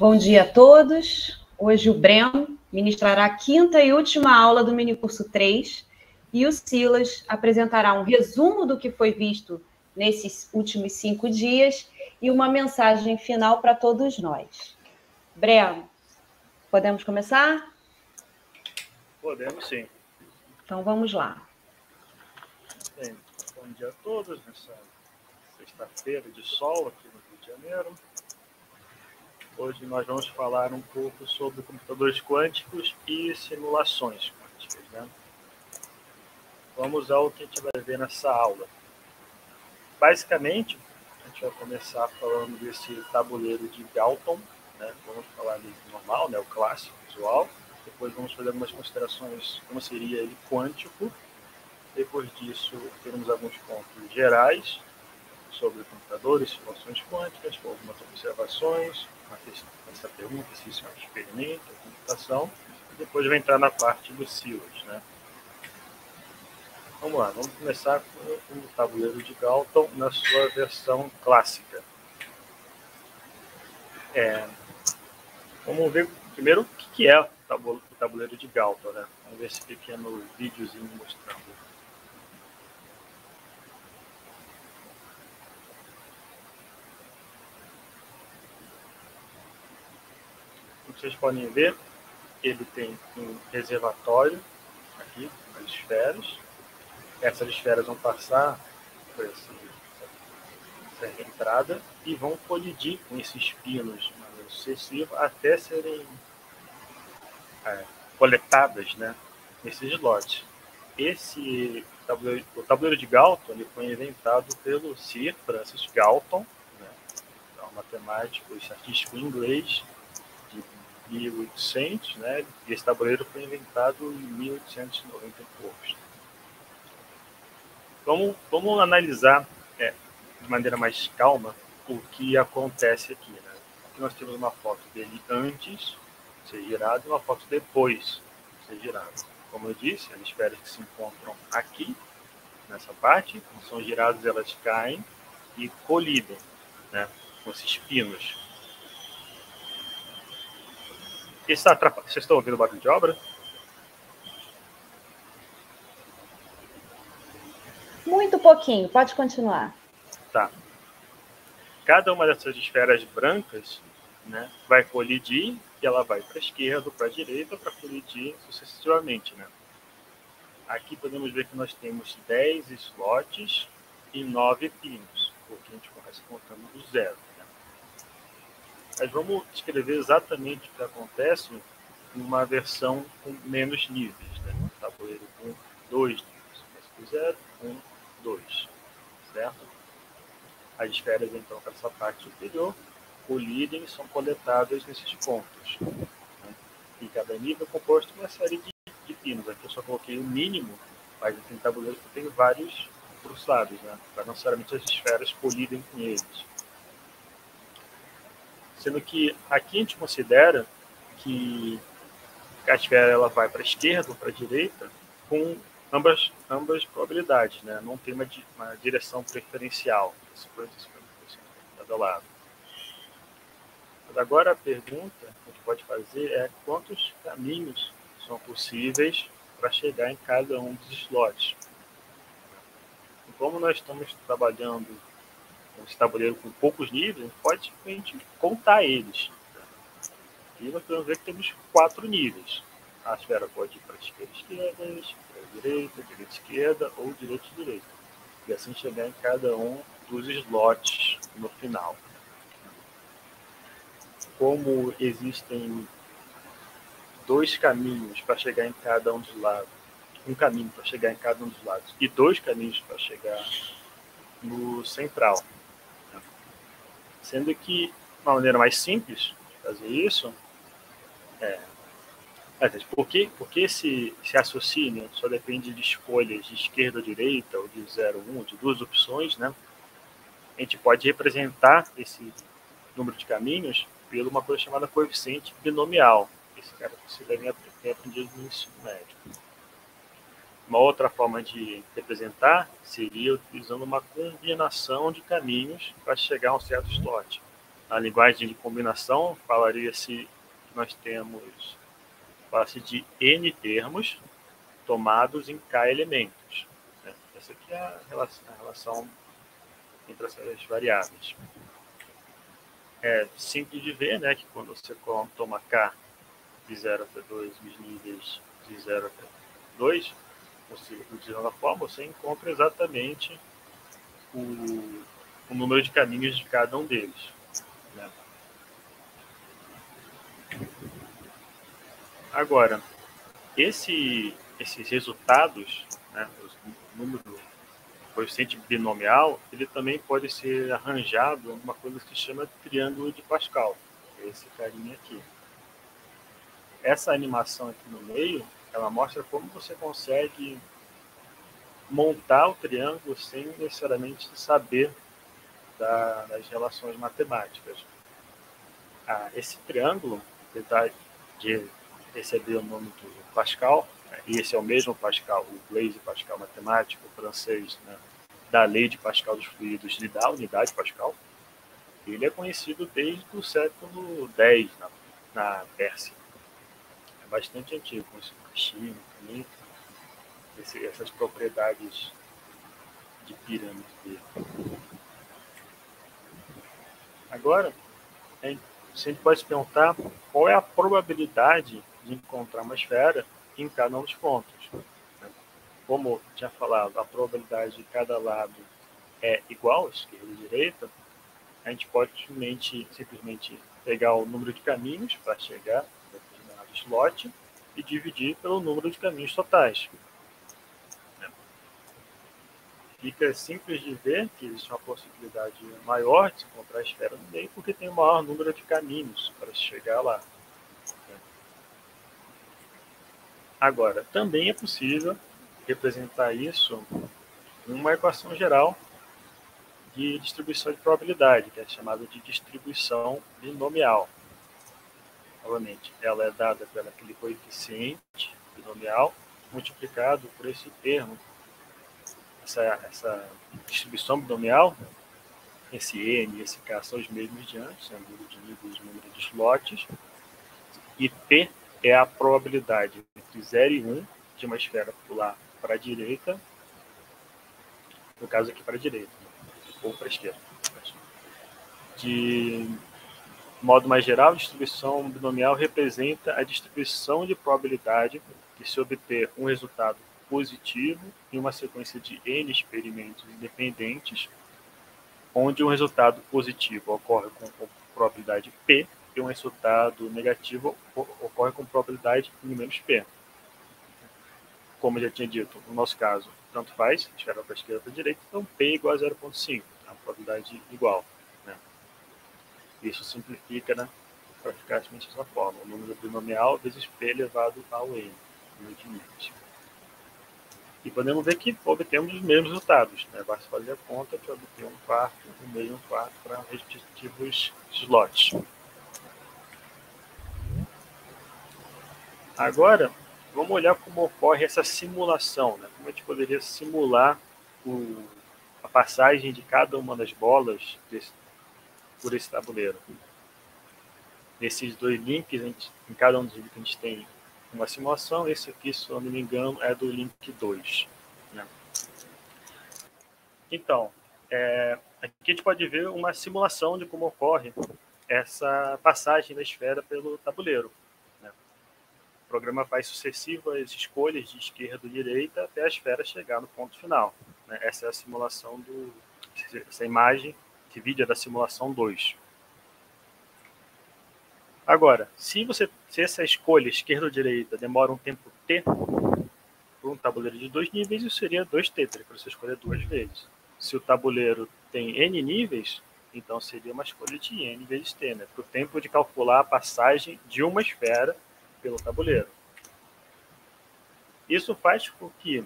Bom dia a todos. Hoje o Breno ministrará a quinta e última aula do minicurso 3 e o Silas apresentará um resumo do que foi visto nesses últimos 5 dias e uma mensagem final para todos nós. Breno, podemos começar? Podemos sim. Então vamos lá. Bem, bom dia a todos nessa sexta-feira de sol aqui no Rio de Janeiro. Hoje nós vamos falar um pouco sobre computadores quânticos e simulações quânticas, né? Vamos ao que a gente vai ver nessa aula. Basicamente, a gente vai começar falando desse tabuleiro de Galton, né? Vamos falar dele normal, né? O clássico, usual. Depois vamos fazer algumas considerações como seria ele quântico. Depois disso, teremos alguns pontos gerais sobre computadores, simulações quânticas, com algumas observações, essa pergunta se isso é um experimento, computação, e depois vai entrar na parte do Silas, né? Vamos lá, vamos começar com o tabuleiro de Galton na sua versão clássica. Vamos ver primeiro o que é o tabuleiro de Galton, né? Vamos ver esse pequeno videozinho mostrando. Como vocês podem ver, ele tem um reservatório aqui, as esferas. Essas esferas vão passar por essa entrada e vão colidir com esses pinos de maneira sucessiva até serem coletadas, né, nesses slots. O tabuleiro de Galton ele foi inventado pelo Sir Francis Galton, né, um matemático e estatístico inglês de 1800, né, e esse tabuleiro foi inventado em 1890 e poucos. Vamos analisar de maneira mais calma o que acontece aqui, né? Aqui nós temos uma foto dele antes de ser girado e uma foto depois de ser girado. Como eu disse, as esferas que se encontram aqui, nessa parte, quando são giradas elas caem e colidem, né, com esses pinos. Vocês estão ouvindo o barulho de obra? Muito pouquinho, pode continuar. Tá. Cada uma dessas esferas brancas, né, vai colidir e ela vai para a esquerda, para a direita, para colidir sucessivamente, né? Aqui podemos ver que nós temos 10 slots e 9 pinos, porque a gente começa contando do zero, né? Mas vamos descrever exatamente o que acontece em uma versão com menos níveis, né? Um tabuleiro com 2 níveis, começa do 0, 1, 2, certo? As esferas então para essa parte superior colidem e são coletadas nesses pontos, né? E cada nível é composto de uma série de pinos. Aqui eu só coloquei o mínimo, mas tem tabuleiros que tem vários cruzados, né? Para não necessariamente as esferas colidem com eles. Sendo que aqui a gente considera que a esfera ela vai para a esquerda ou para a direita com ambas probabilidades, né? Não tem uma direção preferencial, 50% para cada lado. Mas agora a pergunta que a gente pode fazer é quantos caminhos são possíveis para chegar em cada um dos slots. E como nós estamos trabalhando com esse tabuleiro com poucos níveis, a gente pode simplesmente contar eles. E nós podemos ver que temos 4 níveis. A esfera pode ir para a esquerda, direita, esquerda ou direita. E assim chegar em cada um dos slots no final. Como existem 2 caminhos para chegar em cada um dos lados, um caminho para chegar em cada um dos lados e 2 caminhos para chegar no central. Sendo que uma maneira mais simples de fazer isso porque esse raciocínio só depende de escolhas de esquerda ou direita, ou de 0, 1, de 2 opções, né? A gente pode representar esse número de caminhos por uma coisa chamada coeficiente binomial. Esse cara você deve ter aprendido no ensino médio. Uma outra forma de representar seria utilizando uma combinação de caminhos para chegar a um certo slot. a linguagem de combinação falaria-se que nós temos fala-se de N termos tomados em K elementos. Né? Essa aqui é a relação entre essas variáveis. É simples de ver, né, que quando você toma K de 0 até 2, os níveis de 0 até 2, você utilizando a forma, você encontra exatamente o número de caminhos de cada um deles. Né? Agora, esses resultados, né, o número coeficiente binomial, ele também pode ser arranjado em uma coisa que se chama triângulo de Pascal. Esse carinha aqui. Essa animação aqui no meio, ela mostra como você consegue montar o triângulo sem necessariamente saber das relações matemáticas. Esse triângulo, apesar de receber o nome do Pascal, e esse é o mesmo Pascal, o Blaise Pascal matemático francês, né, da lei de Pascal dos fluidos e da unidade Pascal, ele é conhecido desde o século X na Pérsia. É bastante antigo, conhecido na China também, essas propriedades de pirâmide dele. Agora, a gente pode se perguntar qual é a probabilidade de encontrar uma esfera em cada um dos pontos. Como tinha falado, a probabilidade de cada lado é igual, esquerda e direita, a gente pode simplesmente pegar o número de caminhos para chegar a determinado slot e dividir pelo número de caminhos totais. Fica simples de ver que existe uma possibilidade maior de se encontrar a esfera no meio, porque tem um maior número de caminhos para chegar lá. Agora, também é possível representar isso numa equação geral de distribuição de probabilidade, que é chamada de distribuição binomial. Novamente, ela é dada pelo aquele coeficiente binomial multiplicado por esse termo. Essa distribuição binomial, esse N e esse K são os mesmos de antes, é o número de níveis, o número de slots, e P é a probabilidade entre 0 e 1 de uma esfera pular para a direita, no caso aqui para a direita, ou para a esquerda. De modo mais geral, a distribuição binomial representa a distribuição de probabilidade de se obter um resultado positivo em uma sequência de N experimentos independentes, onde um resultado positivo ocorre com probabilidade P e um resultado negativo ocorre com probabilidade menos P. Como eu já tinha dito, no nosso caso, tanto faz, esfera para a esquerda ou para a direita, então P é igual a 0,5, a probabilidade igual. Né? Isso simplifica, né, para ficar dessa forma, o número binomial vezes P elevado ao N, número de níveis. E podemos ver que obtemos os mesmos resultados. Né? Basta fazer a conta para obter 1/4, 1/2, 1/4 para os respectivos slots. Agora, vamos olhar como ocorre essa simulação. Né? Como a gente poderia simular a passagem de cada uma das bolas por esse tabuleiro. Nesses dois links, em cada um dos links a gente tem uma simulação. Esse aqui, se eu não me engano, é do link 2. Né? Então, aqui a gente pode ver uma simulação de como ocorre essa passagem da esfera pelo tabuleiro. Né? O programa faz sucessivas escolhas de esquerda e direita até a esfera chegar no ponto final. Né? Essa é a simulação essa imagem, esse vídeo é da simulação 2. Agora, se essa escolha esquerda ou direita demora um tempo t, por um tabuleiro de 2 níveis, isso seria 2t, teria que você escolher 2 vezes. Se o tabuleiro tem n níveis, então seria uma escolha de n vezes t, né? Para o tempo de calcular a passagem de uma esfera pelo tabuleiro. Isso faz com que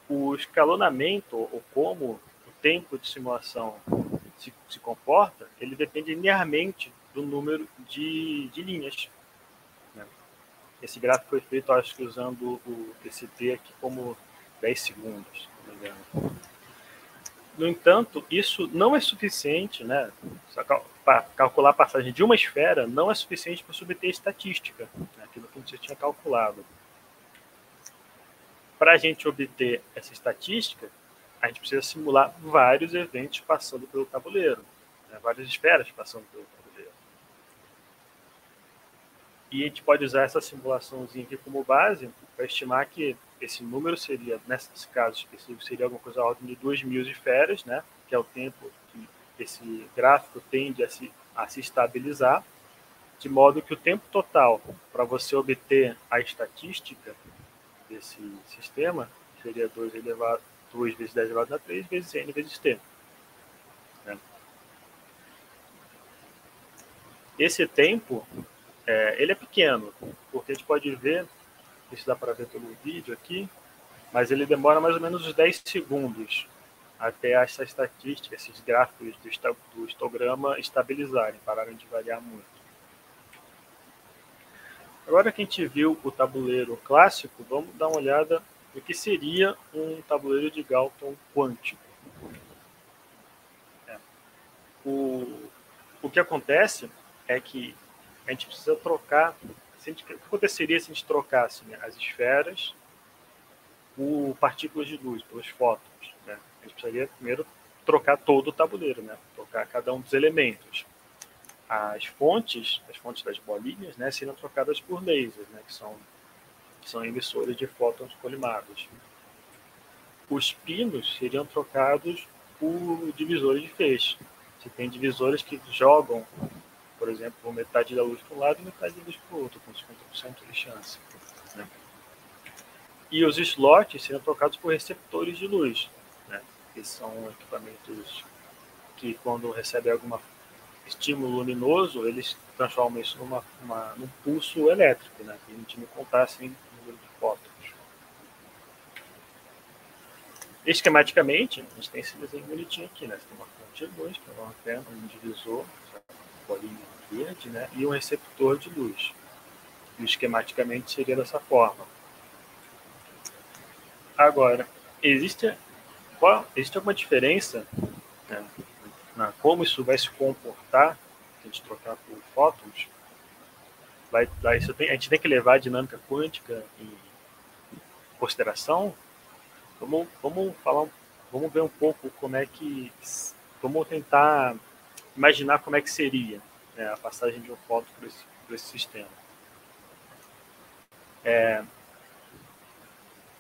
o escalonamento, ou como o tempo de simulação se comporta, ele depende linearmente do número de linhas. Né? Esse gráfico foi feito, acho que usando esse T aqui como 10 segundos, se não me engano. No entanto, isso não é suficiente, né? Para calcular a passagem de uma esfera não é suficiente para subter estatística, né? Aquilo que você tinha calculado. Para a gente obter essa estatística, a gente precisa simular vários eventos passando pelo tabuleiro, né? Várias esferas passando pelo tabuleiro. E a gente pode usar essa simulaçãozinha aqui como base para estimar que esse número seria, nesse caso específico, seria alguma coisa à ordem de 2.000 esferas, né? Que é o tempo que esse gráfico tende a se estabilizar, de modo que o tempo total para você obter a estatística desse sistema seria 2 vezes 10 elevado a 3 vezes n vezes t. Né? Esse tempo, ele é pequeno, porque a gente pode ver, isso dá para ver pelo vídeo aqui, mas ele demora mais ou menos uns 10 segundos até essa estatística, esses gráficos do histograma estabilizarem, pararem de variar muito. Agora que a gente viu o tabuleiro clássico, vamos dar uma olhada no que seria um tabuleiro de Galton quântico. O que acontece é que a gente precisa trocar. O que aconteceria se a gente trocasse, né, as esferas por partículas de luz, pelos fótons? Né? A gente precisaria primeiro trocar todo o tabuleiro, né? Trocar cada um dos elementos. As fontes das bolinhas, né, seriam trocadas por lasers, né, que são emissores de fótons colimados. Os pinos seriam trocados por divisores de feixe. Você tem divisores que jogam, por exemplo, metade da luz para um lado e metade da luz para o outro, com 50% de chance. Né? E os slots seriam trocados por receptores de luz, né, que são equipamentos que, quando recebem algum estímulo luminoso, eles transformam isso num pulso elétrico, né, permitindo contar assim, o número de fótons. Esquematicamente, a gente tem esse desenho bonitinho aqui, né? Você tem uma fonte de luz, que é uma antena, um divisor, bolinha verde, né? E um receptor de luz. E esquematicamente seria dessa forma. Agora, existe alguma diferença, né, na como isso vai se comportar se a gente trocar por fótons? A gente tem que levar a dinâmica quântica em consideração? Vamos ver um pouco vamos tentar imaginar como é que seria, né, a passagem de um fóton por esse sistema.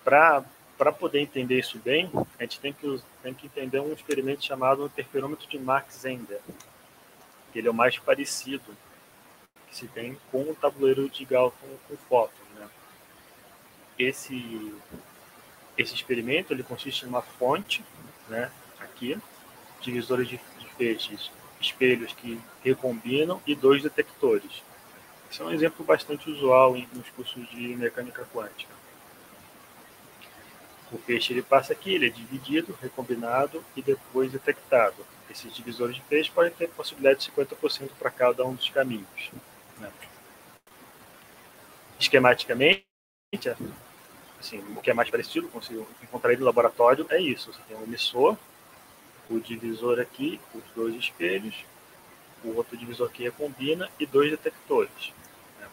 Para poder entender isso bem, a gente tem que entender um experimento chamado interferômetro de Mach-Zehnder, que ele é o mais parecido que se tem com o tabuleiro de Galton com fótons. Né? Esse experimento ele consiste em uma fonte, né, aqui, divisores de feixes, espelhos que recombinam e 2 detectores. Esse é um exemplo bastante usual nos cursos de mecânica quântica. O feixe ele passa aqui, ele é dividido, recombinado e depois detectado. Esses divisores de feixe podem ter possibilidade de 50% para cada um dos caminhos. Né? Esquematicamente, assim, o que é mais parecido com se encontrar no laboratório é isso. Você tem um emissor, o divisor aqui, os 2 espelhos, o outro divisor que recombina e 2 detectores. Né?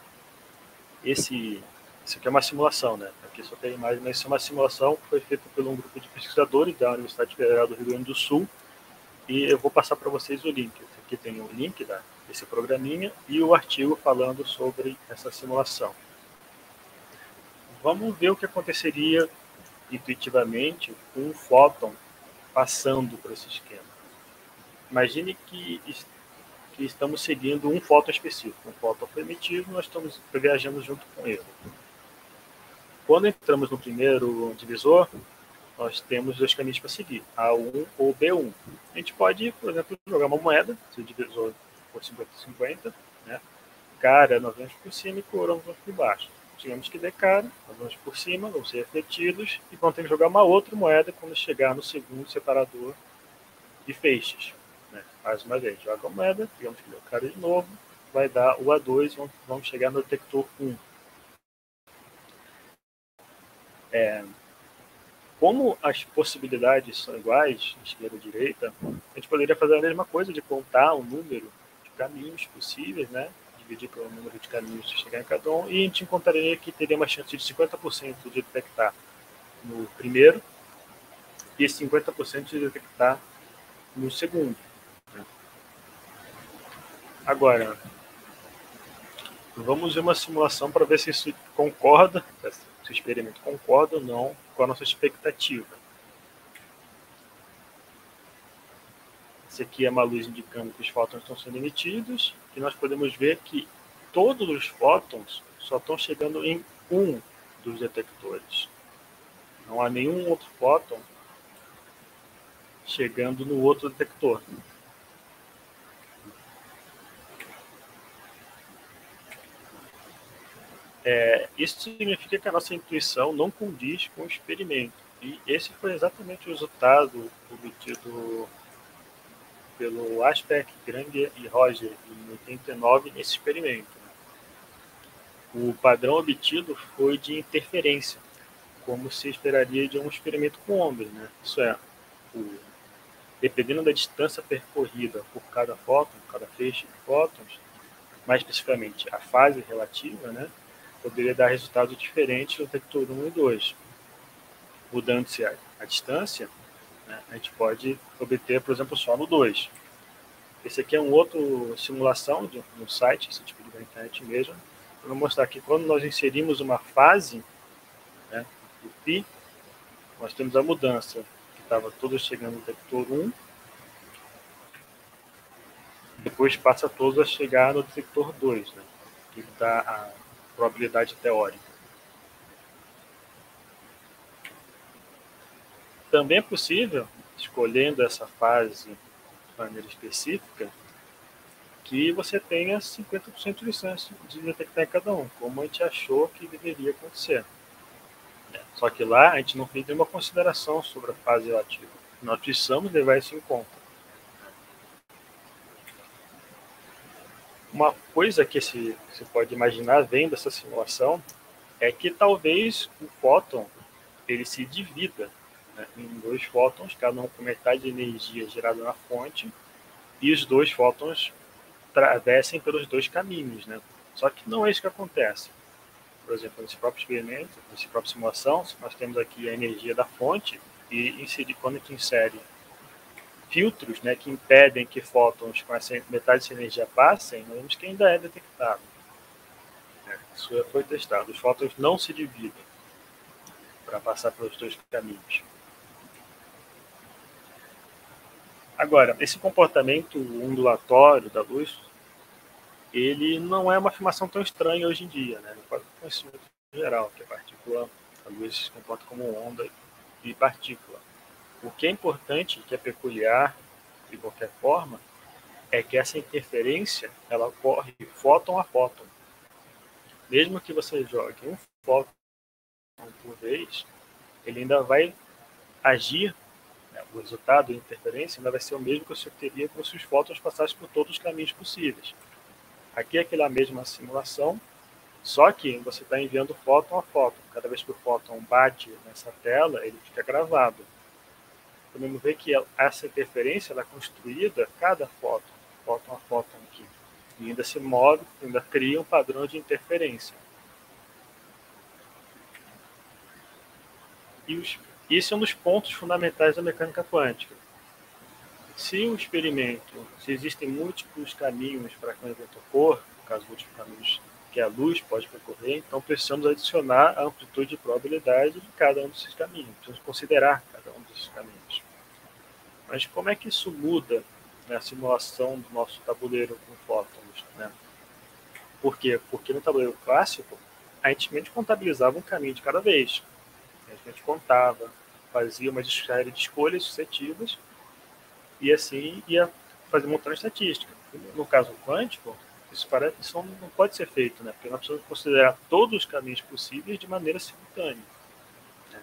Isso aqui é uma simulação, né? Aqui só tem imagem, mas isso é uma simulação que foi feita por um grupo de pesquisadores da Universidade Federal do Rio Grande do Sul, e eu vou passar para vocês o link. Aqui tem o link desse programinha e o artigo falando sobre essa simulação. Vamos ver o que aconteceria intuitivamente com um fóton passando por esse esquema. Imagine que estamos seguindo um fóton específico. Um fóton foi emitido, nós viajamos junto com ele. Quando entramos no primeiro divisor, nós temos 2 caminhos para seguir, A1 ou B1. A gente pode, por exemplo, jogar uma moeda, se o divisor for 50-50, né? Cara, nós vamos por cima e coroa nós vamos por baixo. Digamos que der cara, nós vamos por cima, vamos ser refletidos e vamos ter que jogar uma outra moeda quando chegar no segundo separador de feixes. Né? Mais uma vez, joga a moeda, digamos que deu cara de novo, vai dar o A2 e vamos chegar no detector 1. como as possibilidades são iguais, esquerda e direita, a gente poderia fazer a mesma coisa de contar o número de caminhos possíveis, né? Dividir pelo número de caminhos de chegar em cada um, e a gente encontraria que teria uma chance de 50% de detectar no primeiro e 50% de detectar no segundo. Agora, vamos ver uma simulação para ver se isso concorda, se o experimento concorda ou não com a nossa expectativa. Esse aqui é uma luz indicando que os fótons estão sendo emitidos, e nós podemos ver que todos os fótons só estão chegando em um dos detectores. Não há nenhum outro fóton chegando no outro detector. Isso significa que a nossa intuição não condiz com o experimento. E esse foi exatamente o resultado obtido pelo Aspect, Granger e Roger em 89 nesse experimento. O padrão obtido foi de interferência, como se esperaria de um experimento com ondas, né? Isso é, dependendo da distância percorrida por cada fóton, cada feixe de fótons, mais especificamente a fase relativa, né, poderia dar resultados diferentes no detector 1 e 2. Mudando-se a distância, né, a gente pode obter, por exemplo, só no 2. Esse aqui é um outro simulação de um site, esse tipo de internet mesmo. Eu vou mostrar que quando nós inserimos uma fase, né, do π, nós temos a mudança, que estava todos chegando no detector 1, depois passa todos a chegar no detector 2, né, que dá a probabilidade teórica. Também é possível, escolhendo essa fase de maneira específica, que você tenha 50% de chance de detectar em cada um, como a gente achou que deveria acontecer. Só que lá a gente não fez nenhuma consideração sobre a fase relativa. Nós precisamos levar isso em conta. Uma coisa que você pode imaginar vendo essa simulação é que talvez o fóton ele se divida, né, em 2 fótons, cada um com metade de energia gerada na fonte, e os 2 fótons atravessem pelos 2 caminhos, né? Só que não é isso que acontece. Por exemplo, nesse próprio experimento, nessa própria simulação, nós temos aqui a energia da fonte, e quando a gente insere filtros, né, que impedem que fótons com essa metade dessa energia passem, nós vemos que ainda é detectável. Isso já foi testado. Os fótons não se dividem para passar pelos 2 caminhos. Agora, esse comportamento ondulatório da luz, ele não é uma afirmação tão estranha hoje em dia, né? No próprio conhecimento geral, que a luz se comporta como onda e partícula. O que é importante, que é peculiar de qualquer forma, é que essa interferência ela ocorre fóton a fóton. Mesmo que você jogue um fóton por vez, ele ainda vai agir, né, o resultado da interferência ainda vai ser o mesmo que você teria como se os fótons passassem por todos os caminhos possíveis. Aqui é aquela mesma simulação, só que você está enviando fóton a fóton. Cada vez que o fóton bate nessa tela, ele fica gravado. Podemos ver que essa interferência ela é construída cada fóton a fóton aqui. E ainda se move, ainda cria um padrão de interferência. E esse é um dos pontos fundamentais da mecânica quântica. Se existem múltiplos caminhos para que um evento ocorra, no caso, múltiplos caminhos que a luz pode percorrer, então precisamos adicionar a amplitude de probabilidade de cada um desses caminhos. Precisamos considerar cada um desses caminhos. Mas como é que isso muda na simulação do nosso tabuleiro com fótons, né? Por quê? Porque no tabuleiro clássico, a gente contabilizava um caminho de cada vez. A gente contava, fazia uma série de escolhas suscetíveis e assim ia fazer montagem estatística. No caso quântico, isso não pode ser feito, né? Porque nós precisamos considerar todos os caminhos possíveis de maneira simultânea, né,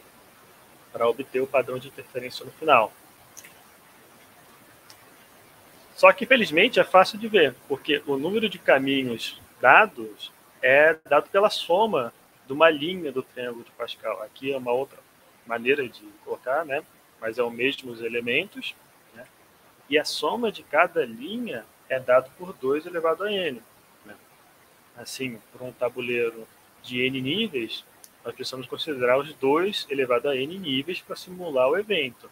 para obter o padrão de interferência no final. Só que, felizmente, é fácil de ver, porque o número de caminhos dados é dado pela soma de uma linha do triângulo de Pascal. Aqui é uma outra maneira de colocar, né? Mas é o mesmo os elementos, né? E a soma de cada linha é dado por 2 elevado a n. Né? Assim, por um tabuleiro de n níveis, nós precisamos considerar os 2 elevado a n níveis para simular o evento.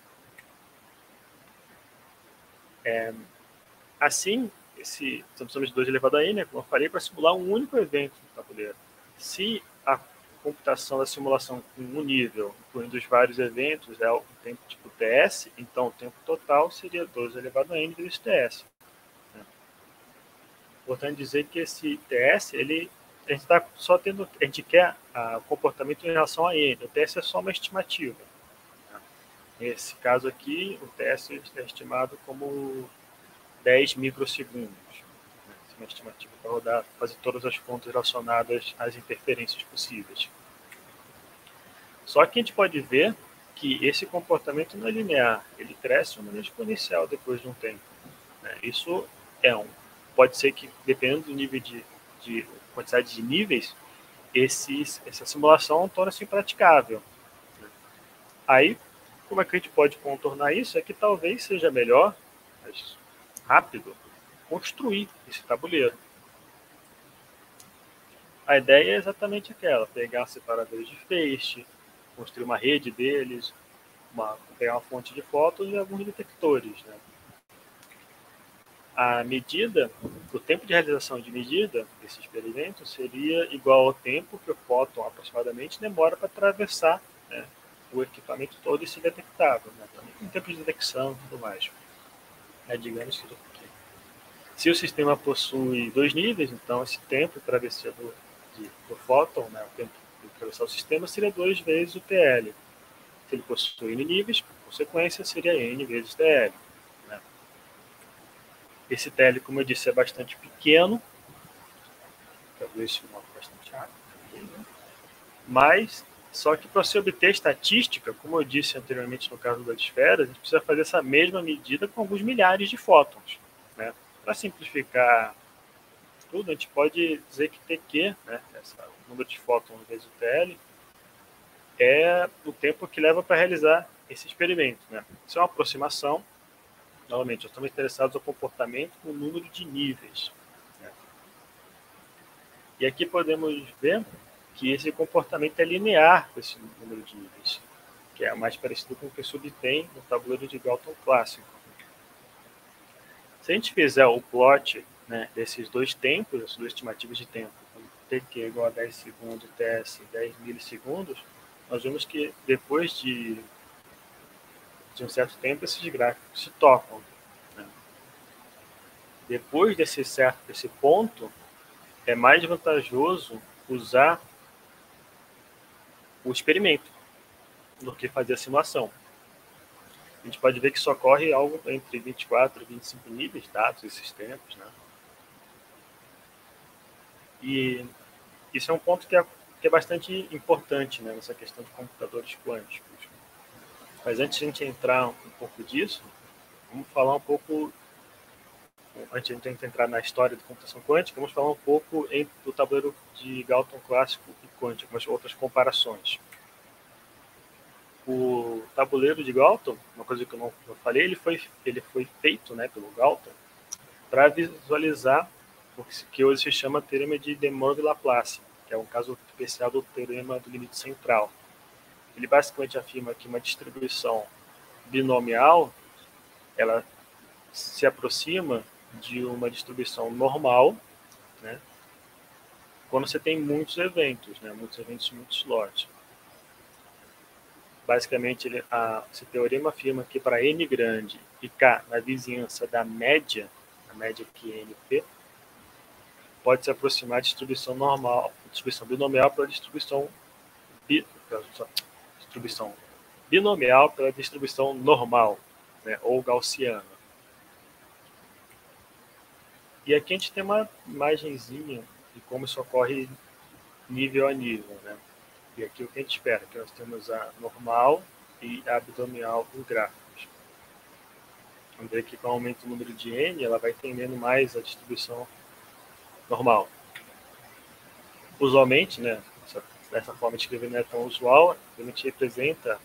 Assim, precisamos de 2 elevado a n, como eu falei, para simular um único evento no tabuleiro. Se a computação da simulação com um nível, incluindo os vários eventos, é o tempo tipo TS, então o tempo total seria 2 elevado a n vezes TS. Importante dizer que esse TS, a gente está só tendo, a gente quer o comportamento em relação a n. O TS é só uma estimativa. Nesse caso aqui, o TS é estimado como 10 microsegundos. Essa é uma estimativa para rodar, fazer todas as contas relacionadas às interferências possíveis. Só que a gente pode ver que esse comportamento não é linear, ele cresce de uma maneira exponencial depois de um tempo. Isso pode ser que, dependendo do nível de quantidade de níveis, essa simulação torna-se impraticável. Aí, como é que a gente pode contornar isso? É que talvez seja melhor, mas rápido, construir esse tabuleiro. A ideia é exatamente aquela, pegar separadores de feixe, construir uma rede deles, pegar uma fonte de fótons e alguns detectores. Né? A medida, o tempo de realização de medida desse experimento seria igual ao tempo que o fóton aproximadamente demora para atravessar, né, o equipamento todo e ser detectável, né, também com tempo de detecção e tudo mais. Digamos que se o sistema possui 2 níveis, então esse tempo de travessia do fóton, né, o tempo de atravessar o sistema, seria 2 vezes o TL. Se ele possui n níveis, por consequência, seria n vezes TL. Né? Esse TL, como eu disse, é bastante pequeno, talvez se mostre bastante rápido, mas só que para se obter estatística, como eu disse anteriormente no caso das esferas, a gente precisa fazer essa mesma medida com alguns milhares de fótons. Né? Para simplificar tudo, a gente pode dizer que TQ, né, o número de fótons vezes o TL, é o tempo que leva para realizar esse experimento. Né? Isso é uma aproximação. Novamente, nós estamos interessados no comportamento com o número de níveis. Né? E aqui podemos ver que esse comportamento é linear com esse número de níveis, que é mais parecido com o que se obtém no tabuleiro de Galton clássico. Se a gente fizer o plot, né, desses dois tempos, essas duas estimativas de tempo, TQ igual a 10 segundos e TS 10 milissegundos, nós vemos que depois de um certo tempo esses gráficos se tocam. Né? Depois desse ponto, é mais vantajoso usar o experimento do que fazer a simulação. A gente pode ver que só ocorre algo entre 24 e 25 níveis dados esses tempos. Né? E isso é um ponto que é bastante importante, né, nessa questão de computadores quânticos. Mas antes de a gente entrar um pouco disso, vamos falar um pouco, antes de a gente entrar na história da computação quântica, vamos falar um pouco do tabuleiro de Galton clássico e quântico, mas outras comparações. O tabuleiro de Galton, uma coisa que eu não falei, ele foi feito, né, pelo Galton para visualizar o que hoje se chama teorema de De Moivre-Laplace, que é um caso especial do teorema do limite central. Ele basicamente afirma que uma distribuição binomial ela se aproxima de uma distribuição normal, né, quando você tem muitos eventos, né, muitos slots. Basicamente, esse teorema afirma que para n grande e k na vizinhança da média, a média aqui é NP, pode se aproximar da distribuição normal, distribuição binomial pela distribuição binomial pela distribuição normal, né, ou gaussiana. E aqui a gente tem uma imagenzinha de como isso ocorre nível a nível, né? E aqui o que a gente espera, que nós temos a normal e a binomial dos gráficos. Vamos ver que com o aumento do número de n, ela vai tendendo mais a distribuição normal. Usualmente, né, dessa forma de escrever não é tão usual, a gente representa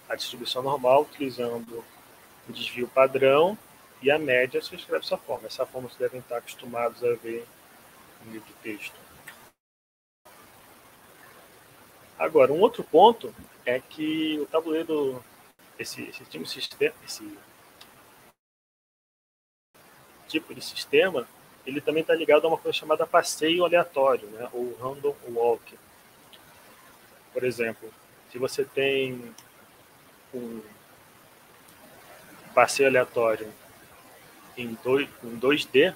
a distribuição normal utilizando o desvio padrão e a média se escreve dessa forma. Essa forma vocês devem estar acostumados a ver no livro de texto. Agora, um outro ponto é que o tabuleiro, esse tipo de sistema, ele também está ligado a uma coisa chamada passeio aleatório, né? Ou random walk. Por exemplo, se você tem um passeio aleatório em 2D,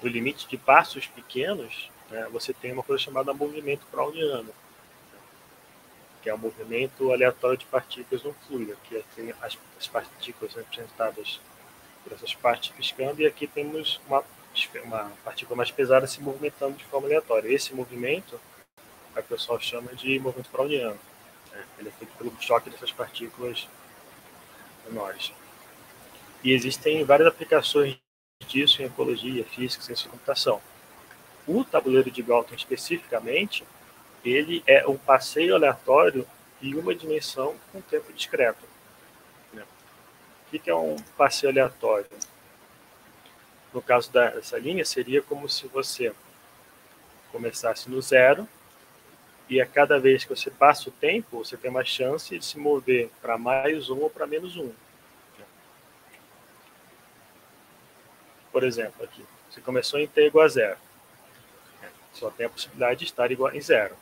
do limite de passos pequenos, né, você tem uma coisa chamada movimento browniano, que é o movimento aleatório de partículas no fluido, que tem as partículas representadas por essas partes piscando, e aqui temos uma partícula mais pesada se movimentando de forma aleatória. Esse movimento, o pessoal chama de movimento browniano. Ele é feito pelo choque dessas partículas menores. E existem várias aplicações disso em ecologia, física, ciência e computação. O tabuleiro de Galton, especificamente, ele é um passeio aleatório em uma dimensão com tempo discreto. O que é um passeio aleatório? No caso dessa linha, seria como se você começasse no zero e a cada vez que você passa o tempo, você tem uma chance de se mover para mais um ou para menos um. Por exemplo, aqui, você começou em t igual a zero. Só tem a possibilidade de estar igual em zero.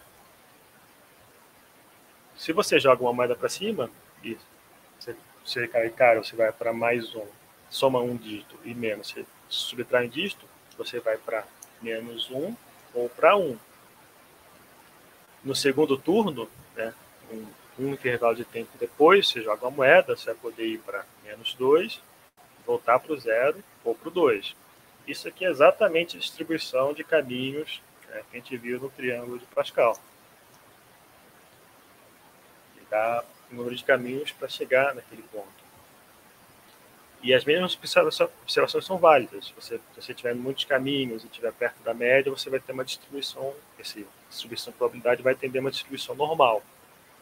Se você joga uma moeda para cima, e você cai caro, você vai para mais um, soma um dígito e menos, você subtrai um dígito, você vai para menos um ou para um. No segundo turno, né, um intervalo de tempo depois, você joga uma moeda, você vai poder ir para menos 2, voltar para o 0 ou para o 2. Isso aqui é exatamente a distribuição de caminhos, né, que a gente viu no triângulo de Pascal. Ele dá o número de caminhos para chegar naquele ponto. E as mesmas observações são válidas. Se você tiver muitos caminhos e estiver perto da média, você vai ter uma distribuição, essa distribuição de probabilidade vai tender a uma distribuição normal.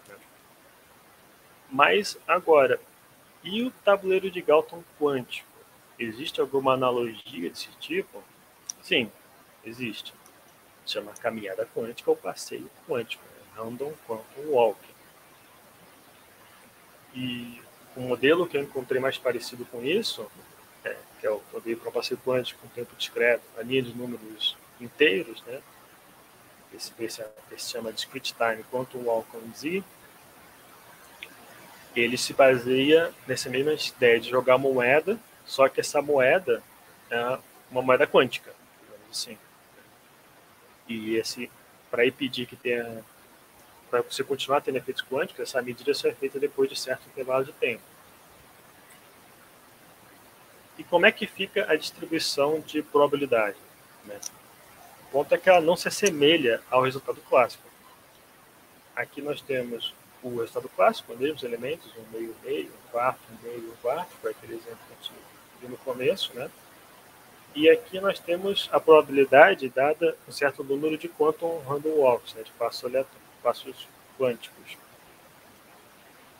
Né? Mas, agora, e o tabuleiro de Galton quântico? Existe alguma analogia desse tipo? Sim, existe. Se chama caminhada quântica ou passeio quântico, né? Random Quantum Walk. E o modelo que eu encontrei mais parecido com isso, que é o modelo para um passeio quântico com tempo discreto, a linha de números inteiros, né? Esse se chama Discrete Time Quantum Walk on Z. Ele se baseia nessa mesma ideia de jogar moeda, só que essa moeda é uma moeda quântica, digamos assim. E para impedir que tenha, para você continuar tendo efeitos quânticos, essa medida só é feita depois de certo intervalo de tempo. E como é que fica a distribuição de probabilidade? Né? O ponto é que ela não se assemelha ao resultado clássico. Aqui nós temos o resultado clássico, os mesmos elementos, um meio, um quarto, foi aquele exemplo que a gente viu no começo, né? E aqui nós temos a probabilidade dada um certo número de quantum random walks, né, de passos quânticos.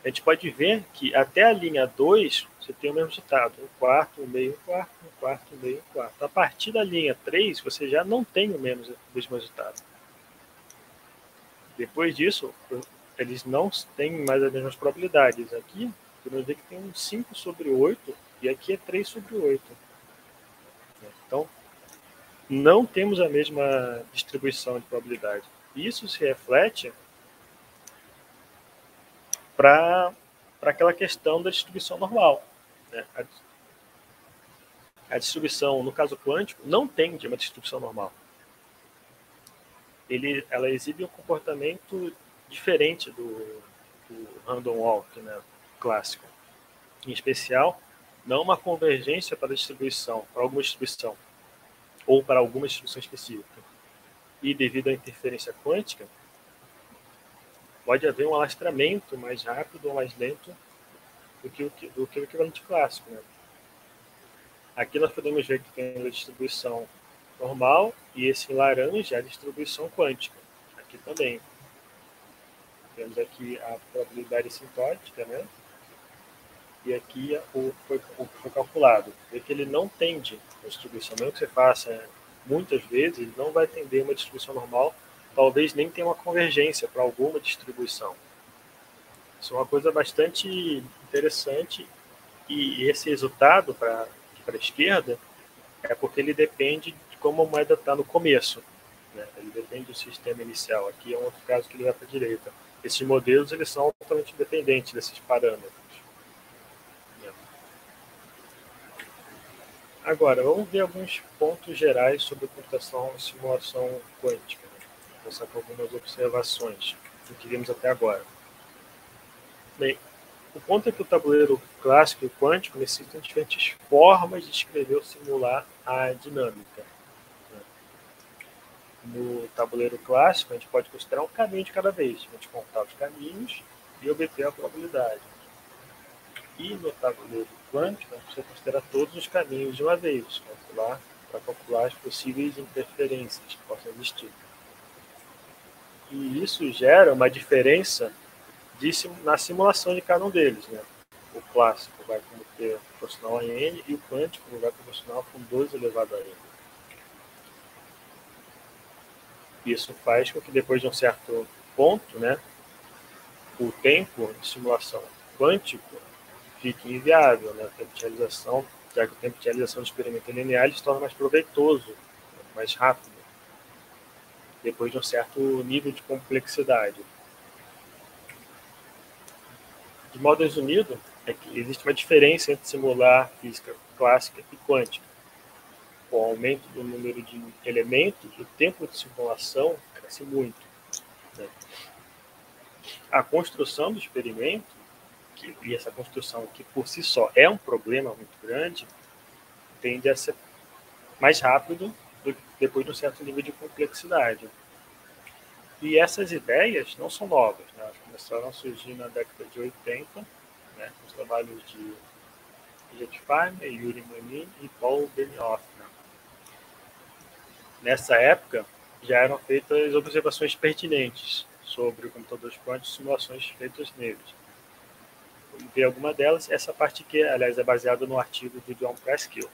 A gente pode ver que até a linha 2 você tem o mesmo resultado, um quarto, um meio, um quarto, um meio, um quarto. A partir da linha 3 você já não tem o mesmo resultado. Depois disso, eles não têm mais as mesmas probabilidades. Aqui, podemos ver que tem um 5 sobre 8 e aqui é 3 sobre 8. Então, não temos a mesma distribuição de probabilidade. Isso se reflete para aquela questão da distribuição normal. Né? A distribuição, no caso quântico, não tem uma distribuição normal. Ela exibe um comportamento diferente do random walk, né, clássico. Em especial, não uma convergência para distribuição, para alguma distribuição, ou para alguma distribuição específica. E devido à interferência quântica, pode haver um alastramento mais rápido ou mais lento do que o equivalente clássico. Né? Aqui nós podemos ver que tem a distribuição normal e esse laranja é a distribuição quântica. Aqui também. Temos aqui a probabilidade sintótica, né? E aqui foi calculado. Vê que ele não tende a distribuição, mesmo que você faça muitas vezes, ele não vai tender uma distribuição normal, talvez nem tenha uma convergência para alguma distribuição. Isso é uma coisa bastante interessante, e esse resultado para a esquerda é porque ele depende de como a moeda está no começo, né? Ele depende do sistema inicial. Aqui é um outro caso que ele vai para a direita. Esses modelos eles são altamente dependentes desses parâmetros. Agora, vamos ver alguns pontos gerais sobre computação e simulação quântica. Vou começar com algumas observações do que vimos até agora. Bem, o ponto é que o tabuleiro clássico e quântico necessitam de diferentes formas de escrever ou simular a dinâmica. No tabuleiro clássico, a gente pode considerar um caminho de cada vez. A gente contar os caminhos e obter a probabilidade. E no tabuleiro quântico, a gente precisa considerar todos os caminhos de uma vez, para calcular as possíveis interferências que possam existir. E isso gera uma diferença na simulação de cada um deles, né? O clássico vai ter proporcional a n e o quântico vai proporcional com 2 elevado a n. Isso faz com que depois de um certo ponto, né, o tempo de simulação quântico fique inviável, né? O tempo de realização, já que o tempo de realização do experimento linear ele se torna mais proveitoso, mais rápido, depois de um certo nível de complexidade. De modo resumido, é que existe uma diferença entre simular física clássica e quântica. Com o aumento do número de elementos, o tempo de simulação cresce muito, né? A construção do experimento, e essa construção que por si só é um problema muito grande, tende a ser mais rápido depois de um certo nível de complexidade. E essas ideias não são novas, né? Elas começaram a surgir na década de 80, né, com os trabalhos de Richard Feynman, Yuri Manin e Paul Benioff. Né? Nessa época, já eram feitas observações pertinentes sobre computadores quânticos e simulações feitas neles. Vamos ver alguma delas. Essa parte aqui, aliás, é baseada no artigo do John Preskill,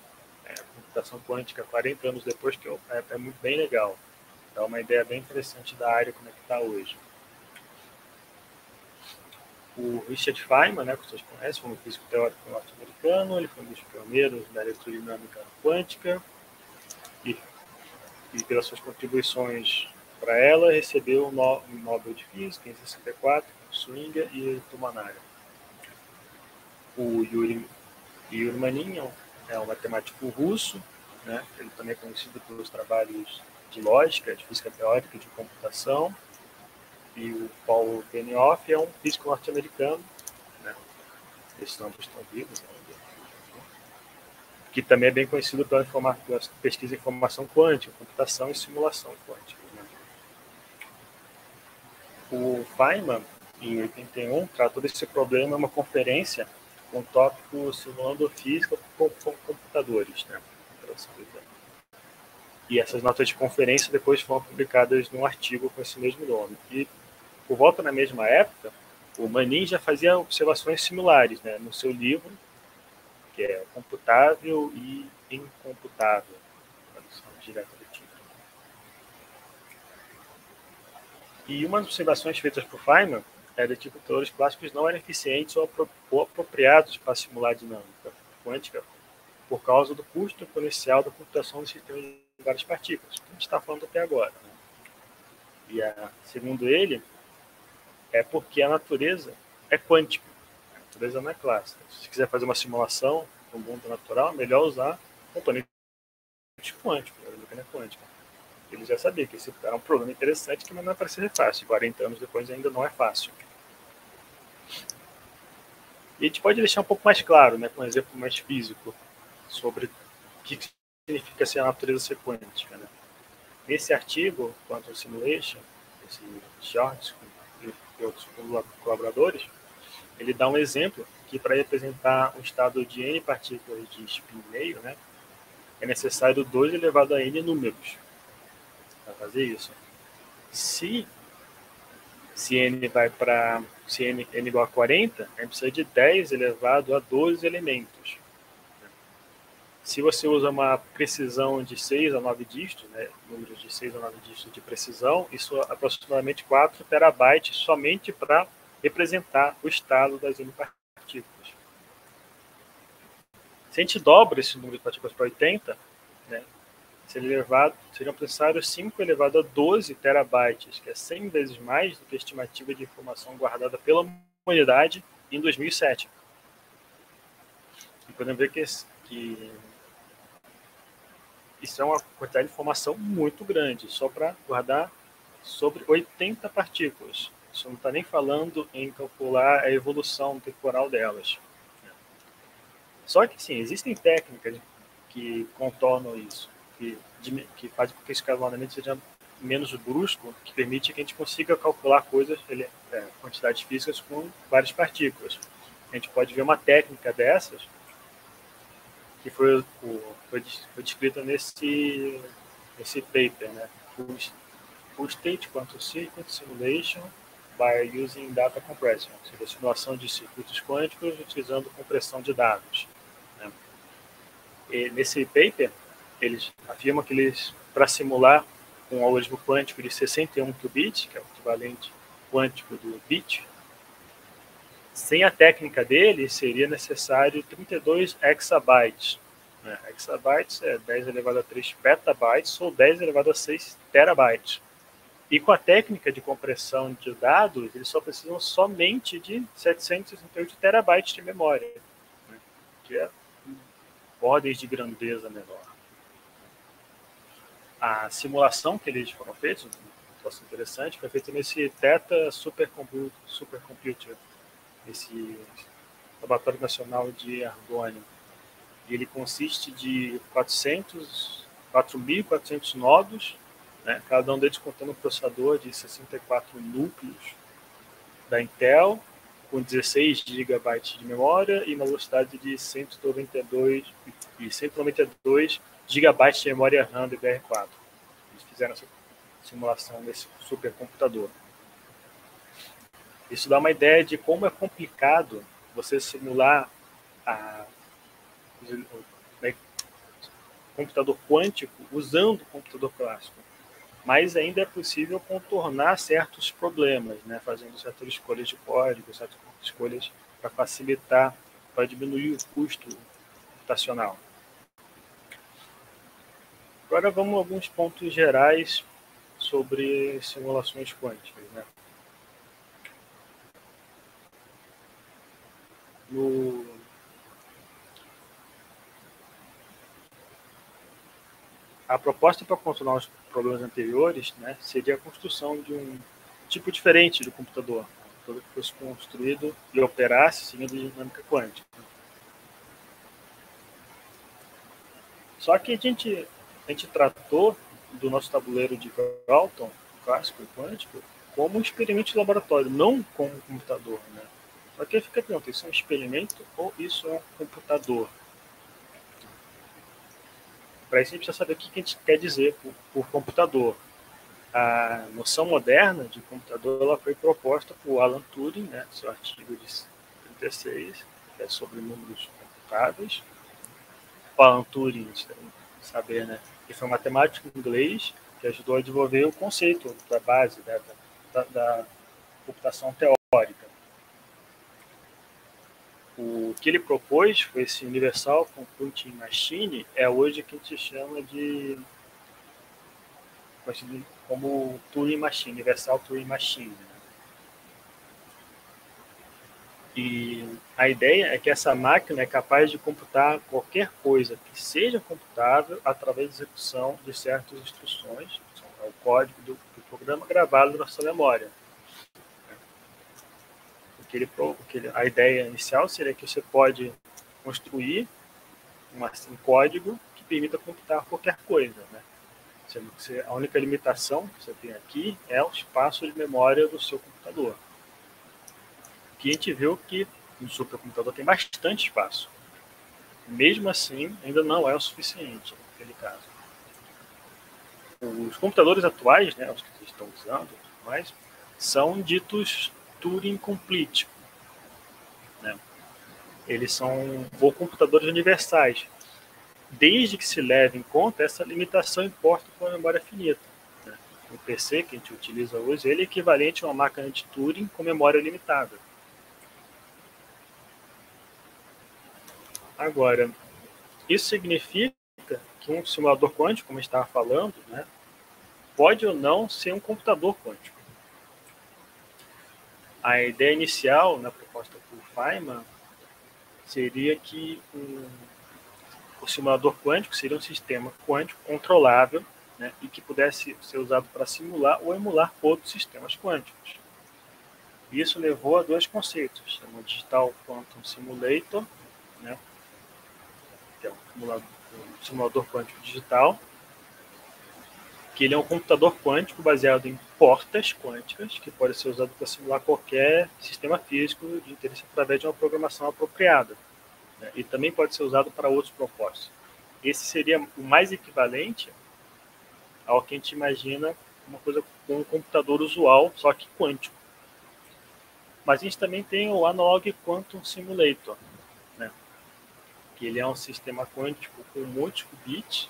computação quântica 40 anos depois, que é muito bem legal. Dá uma ideia bem interessante da área, como é que está hoje. O Richard Feynman, né, que vocês conhecem, foi um físico teórico norte-americano, ele foi um dos pioneiros da eletrodinâmica quântica e pelas suas contribuições para ela, recebeu o Nobel de Física em 64, Schwinger e Tumanara. O Yuri Manin é um matemático russo, né, ele também é conhecido pelos trabalhos de lógica, de física teórica e de computação. E o Paul Benioff é um físico norte-americano, né? Esses ambos estão vivos, né? Que também é bem conhecido pela pesquisa em informação quântica, computação e simulação quântica. Né? O Feynman, em 81, tratou desse problema em uma conferência com o tópico simulando física com computadores. Né? E essas notas de conferência depois foram publicadas num artigo com esse mesmo nome. E por volta na mesma época, o Manin já fazia observações similares, né, no seu livro, que é Computável e Incomputável, tradução direta do título. E uma das observações feitas por Feynman era que computadores clássicos não eram eficientes ou apropriados para simular a dinâmica quântica por causa do custo exponencial da computação do sistema de várias partículas, que a gente está falando até agora. Né? E, segundo ele, é porque a natureza é quântica, a natureza não é clássica. Se você quiser fazer uma simulação do mundo natural, é melhor usar componentes quânticos, a mecânica quântica. Ele já sabia que esse era um problema interessante que não é para ser fácil. 40 anos depois ainda não é fácil. E a gente pode deixar um pouco mais claro, né, com um exemplo mais físico, sobre o que significa ser a natureza ser quântica. Né? Nesse artigo, Quantum Simulation, esse Shorts, e outros colaboradores, ele dá um exemplo que para representar um estado de n partículas de spin meio, né, é necessário 2 elevado a n números para fazer isso. Se Se n vai para se n igual a 40, a gente precisa de 10 elevado a 12 elementos. Se você usa uma precisão de 6 a 9 dígitos, né, números de 6 a 9 dígitos de precisão, isso é aproximadamente 4 terabytes somente para representar o estado das N partículas. Se a gente dobra esse número de partículas para 80, né, seriam necessários 5 elevado a 12 terabytes, que é 100 vezes mais do que a estimativa de informação guardada pela humanidade em 2007. E podemos ver que isso é uma quantidade de informação muito grande, só para guardar sobre 80 partículas. Isso não está nem falando em calcular a evolução temporal delas. Só que, sim, existem técnicas que contornam isso, que fazem com que esse escalonamento seja menos brusco, que permite que a gente consiga calcular quantidades físicas com várias partículas. A gente pode ver uma técnica dessas, que foi descrita nesse paper, né? Full State Quantum Sequence Simulation by Using Data Compression, ou seja, simulação de circuitos quânticos utilizando compressão de dados. Né? E nesse paper, eles afirmam que para simular um algoritmo quântico de 61 qubits, que é o equivalente quântico do bit, sem a técnica dele, seria necessário 32 exabytes. Né? Exabytes é 10 elevado a 3 petabytes ou 10 elevado a 6 terabytes. E com a técnica de compressão de dados, eles só precisam somente de 768 terabytes de memória, né? Que é ordens de grandeza menor. A simulação que eles foram feitos, um troço interessante, foi feita nesse Theta Supercomputer, esse Laboratório Nacional de Argonne. E ele consiste de 4.400 nodos, né, cada um deles contendo um processador de 64 núcleos da Intel, com 16 GB de memória e uma velocidade de 192 GB de memória RAM DDR4. Eles fizeram essa simulação nesse supercomputador. Isso dá uma ideia de como é complicado você simular o computador quântico usando o computador clássico. Mas ainda é possível contornar certos problemas, né? Fazendo certas escolhas de código, certas escolhas para facilitar, para diminuir o custo computacional. Agora vamos a alguns pontos gerais sobre simulações quânticas, né? A proposta para contornar os problemas anteriores, né, seria a construção de um tipo diferente de computador, um computador que fosse construído e operasse seguindo a dinâmica quântica. Só que a gente tratou do nosso tabuleiro de Galton, clássico e quântico, como um experimento de laboratório, não como um computador, né? Só que aí fica a pergunta, isso é um experimento ou isso é um computador? Para isso a gente precisa saber o que a gente quer dizer por computador. A noção moderna de computador ela foi proposta por Alan Turing, né, seu artigo de 36, que é sobre números computáveis. O Alan Turing, saber, né, que foi um matemático inglês que ajudou a desenvolver o conceito da base, né, da computação teórica. O que ele propôs foi esse Universal Computing Machine, é hoje que a gente chama de como Turing Machine, Universal Turing Machine. E a ideia é que essa máquina é capaz de computar qualquer coisa que seja computável através da execução de certas instruções, o código do programa gravado na sua memória. A ideia inicial seria que você pode construir um código que permita computar qualquer coisa, né? Sendo que a única limitação que você tem aqui é o espaço de memória do seu computador. Que a gente viu que no supercomputador tem bastante espaço. Mesmo assim, ainda não é o suficiente naquele caso. Os computadores atuais, né, os que vocês estão usando, são ditos Turing Complete, né? Eles são computadores universais, desde que se leve em conta essa limitação imposta pela memória finita, né? O PC que a gente utiliza hoje, ele é equivalente a uma máquina de Turing com memória limitada. Agora, isso significa que um simulador quântico, como a gente estava falando, né, pode ou não ser um computador quântico. A ideia inicial, na proposta por Feynman, seria que o simulador quântico seria um sistema quântico controlável, né, e que pudesse ser usado para simular ou emular outros sistemas quânticos. Isso levou a dois conceitos, o Digital Quantum Simulator, né, que é um simulador quântico digital, que ele é um computador quântico baseado em portas quânticas, que pode ser usado para simular qualquer sistema físico de interesse através de uma programação apropriada, né? E também pode ser usado para outros propósitos. Esse seria o mais equivalente ao que a gente imagina uma coisa com um computador usual, só que quântico. Mas a gente também tem o Analog Quantum Simulator, né? Que ele é um sistema quântico com múltiplos bits,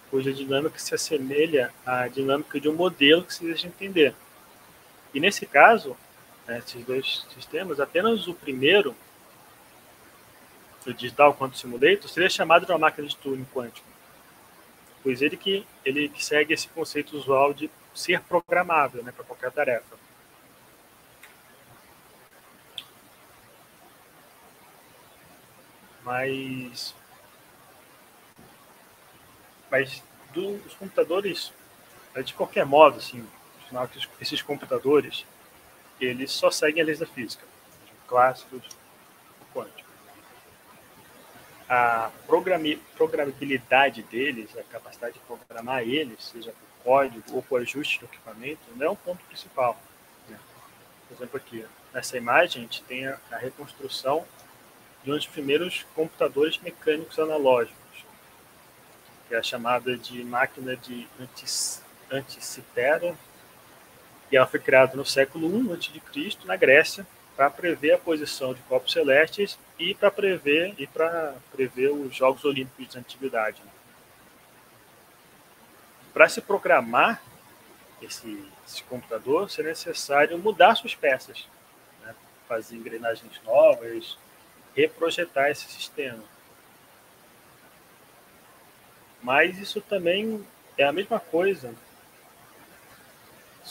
cuja dinâmica se assemelha à dinâmica de um modelo que se deseja entender. E nesse caso, né, esses dois sistemas, apenas o primeiro, o Digital Quantum Simulator, seria chamado de uma máquina de Turing quântico, pois ele que segue esse conceito usual de ser programável, né, para qualquer tarefa. Mas dos computadores, de qualquer modo, assim, esses computadores, eles só seguem as leis da física, clássicos, quântico. A programabilidade deles, a capacidade de programar eles, seja por código ou por ajuste do equipamento, não é um ponto principal, né? Por exemplo, aqui, nessa imagem, a gente tem a reconstrução de um dos primeiros computadores mecânicos analógicos, que é a chamada de máquina de Anticitera, e ela foi criada no século I a.C., na Grécia, para prever a posição de corpos celestes e para prever os Jogos Olímpicos de Antiguidade. Para se programar esse computador, seria necessário mudar suas peças, né? Fazer engrenagens novas, reprojetar esse sistema. Mas isso também é a mesma coisa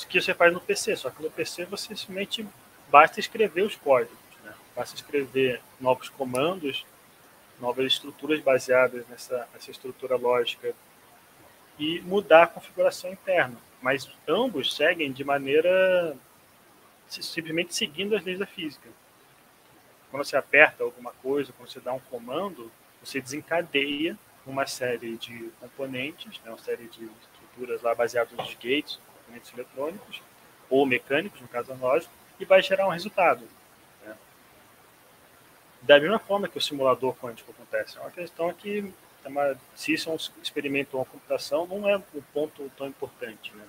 que você faz no PC, só que no PC você simplesmente basta escrever os códigos, né? Basta escrever novos comandos, novas estruturas baseadas nessa estrutura lógica e mudar a configuração interna. Mas ambos seguem de maneira simplesmente seguindo as leis da física. Quando você aperta alguma coisa, quando você dá um comando, você desencadeia uma série de componentes, né, uma série de estruturas lá baseadas nos gates, componentes eletrônicos, ou mecânicos, no caso analógico, e vai gerar um resultado, né? Da mesma forma que o simulador quântico acontece. A questão é que se isso é um experimento ou uma computação, não é um ponto tão importante, né?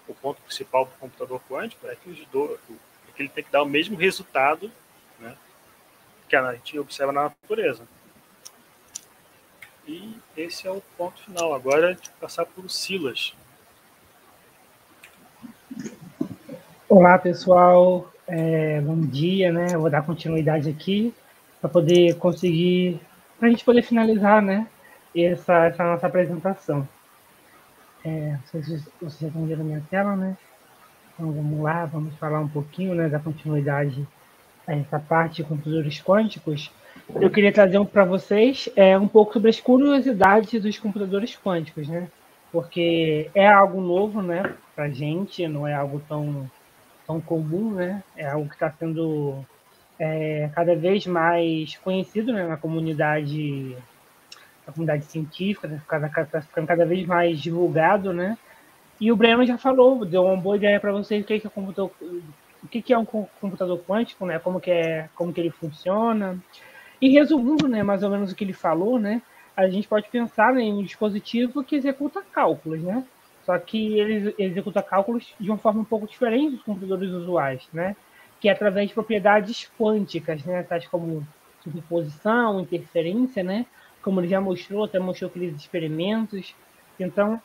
O ponto principal para o computador quântico é que ele tem que dar o mesmo resultado, né, que a gente observa na natureza. E esse é o ponto final. Agora a gente vai passar por Silas. Olá, pessoal. Bom dia, né? Eu vou dar continuidade aqui para poder conseguir, para a gente poder finalizar, né, essa nossa apresentação. Não sei se vocês já estão vendo a minha tela, né? Então vamos lá, vamos falar um pouquinho, né, da continuidade a essa parte de computadores quânticos. Eu queria trazer para vocês um pouco sobre as curiosidades dos computadores quânticos, né? Porque é algo novo, né, para a gente, não é algo tão comum, né? É algo que está sendo cada vez mais conhecido, né, na comunidade científica, né? Está ficando cada vez mais divulgado, né? E o Breno já falou, deu uma boa ideia para vocês o que é um computador quântico, né? Como que ele funciona. E resumindo, né, mais ou menos o que ele falou, né, a gente pode pensar em um dispositivo que executa cálculos, né? Só que ele executa cálculos de uma forma um pouco diferente dos computadores usuais, né? Que é através de propriedades quânticas, né? Tais como superposição, interferência, né? Como ele já mostrou, até mostrou aqueles experimentos. Então,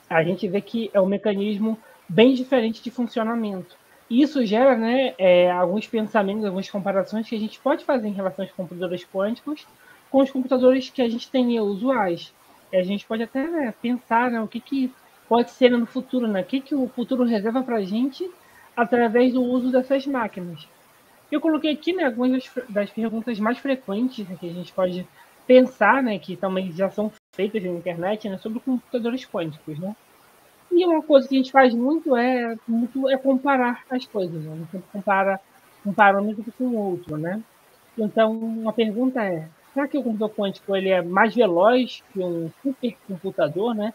a gente vê que é um mecanismo bem diferente de funcionamento. E isso gera, né, alguns pensamentos, algumas comparações que a gente pode fazer em relação aos computadores quânticos com os computadores que a gente tem usuais. E a gente pode até, né, pensar, né, o que pode ser no futuro, né? O que o futuro reserva para a gente através do uso dessas máquinas. Eu coloquei aqui, né, algumas das perguntas mais frequentes, né, que a gente pode pensar, né, que também já são feitas na internet, né, sobre computadores quânticos, né? E uma coisa que a gente faz muito é comparar as coisas, né? A gente sempre compara um parâmetro com o outro, né? Então, uma pergunta é: será que o computador quântico ele é mais veloz que um supercomputador, né?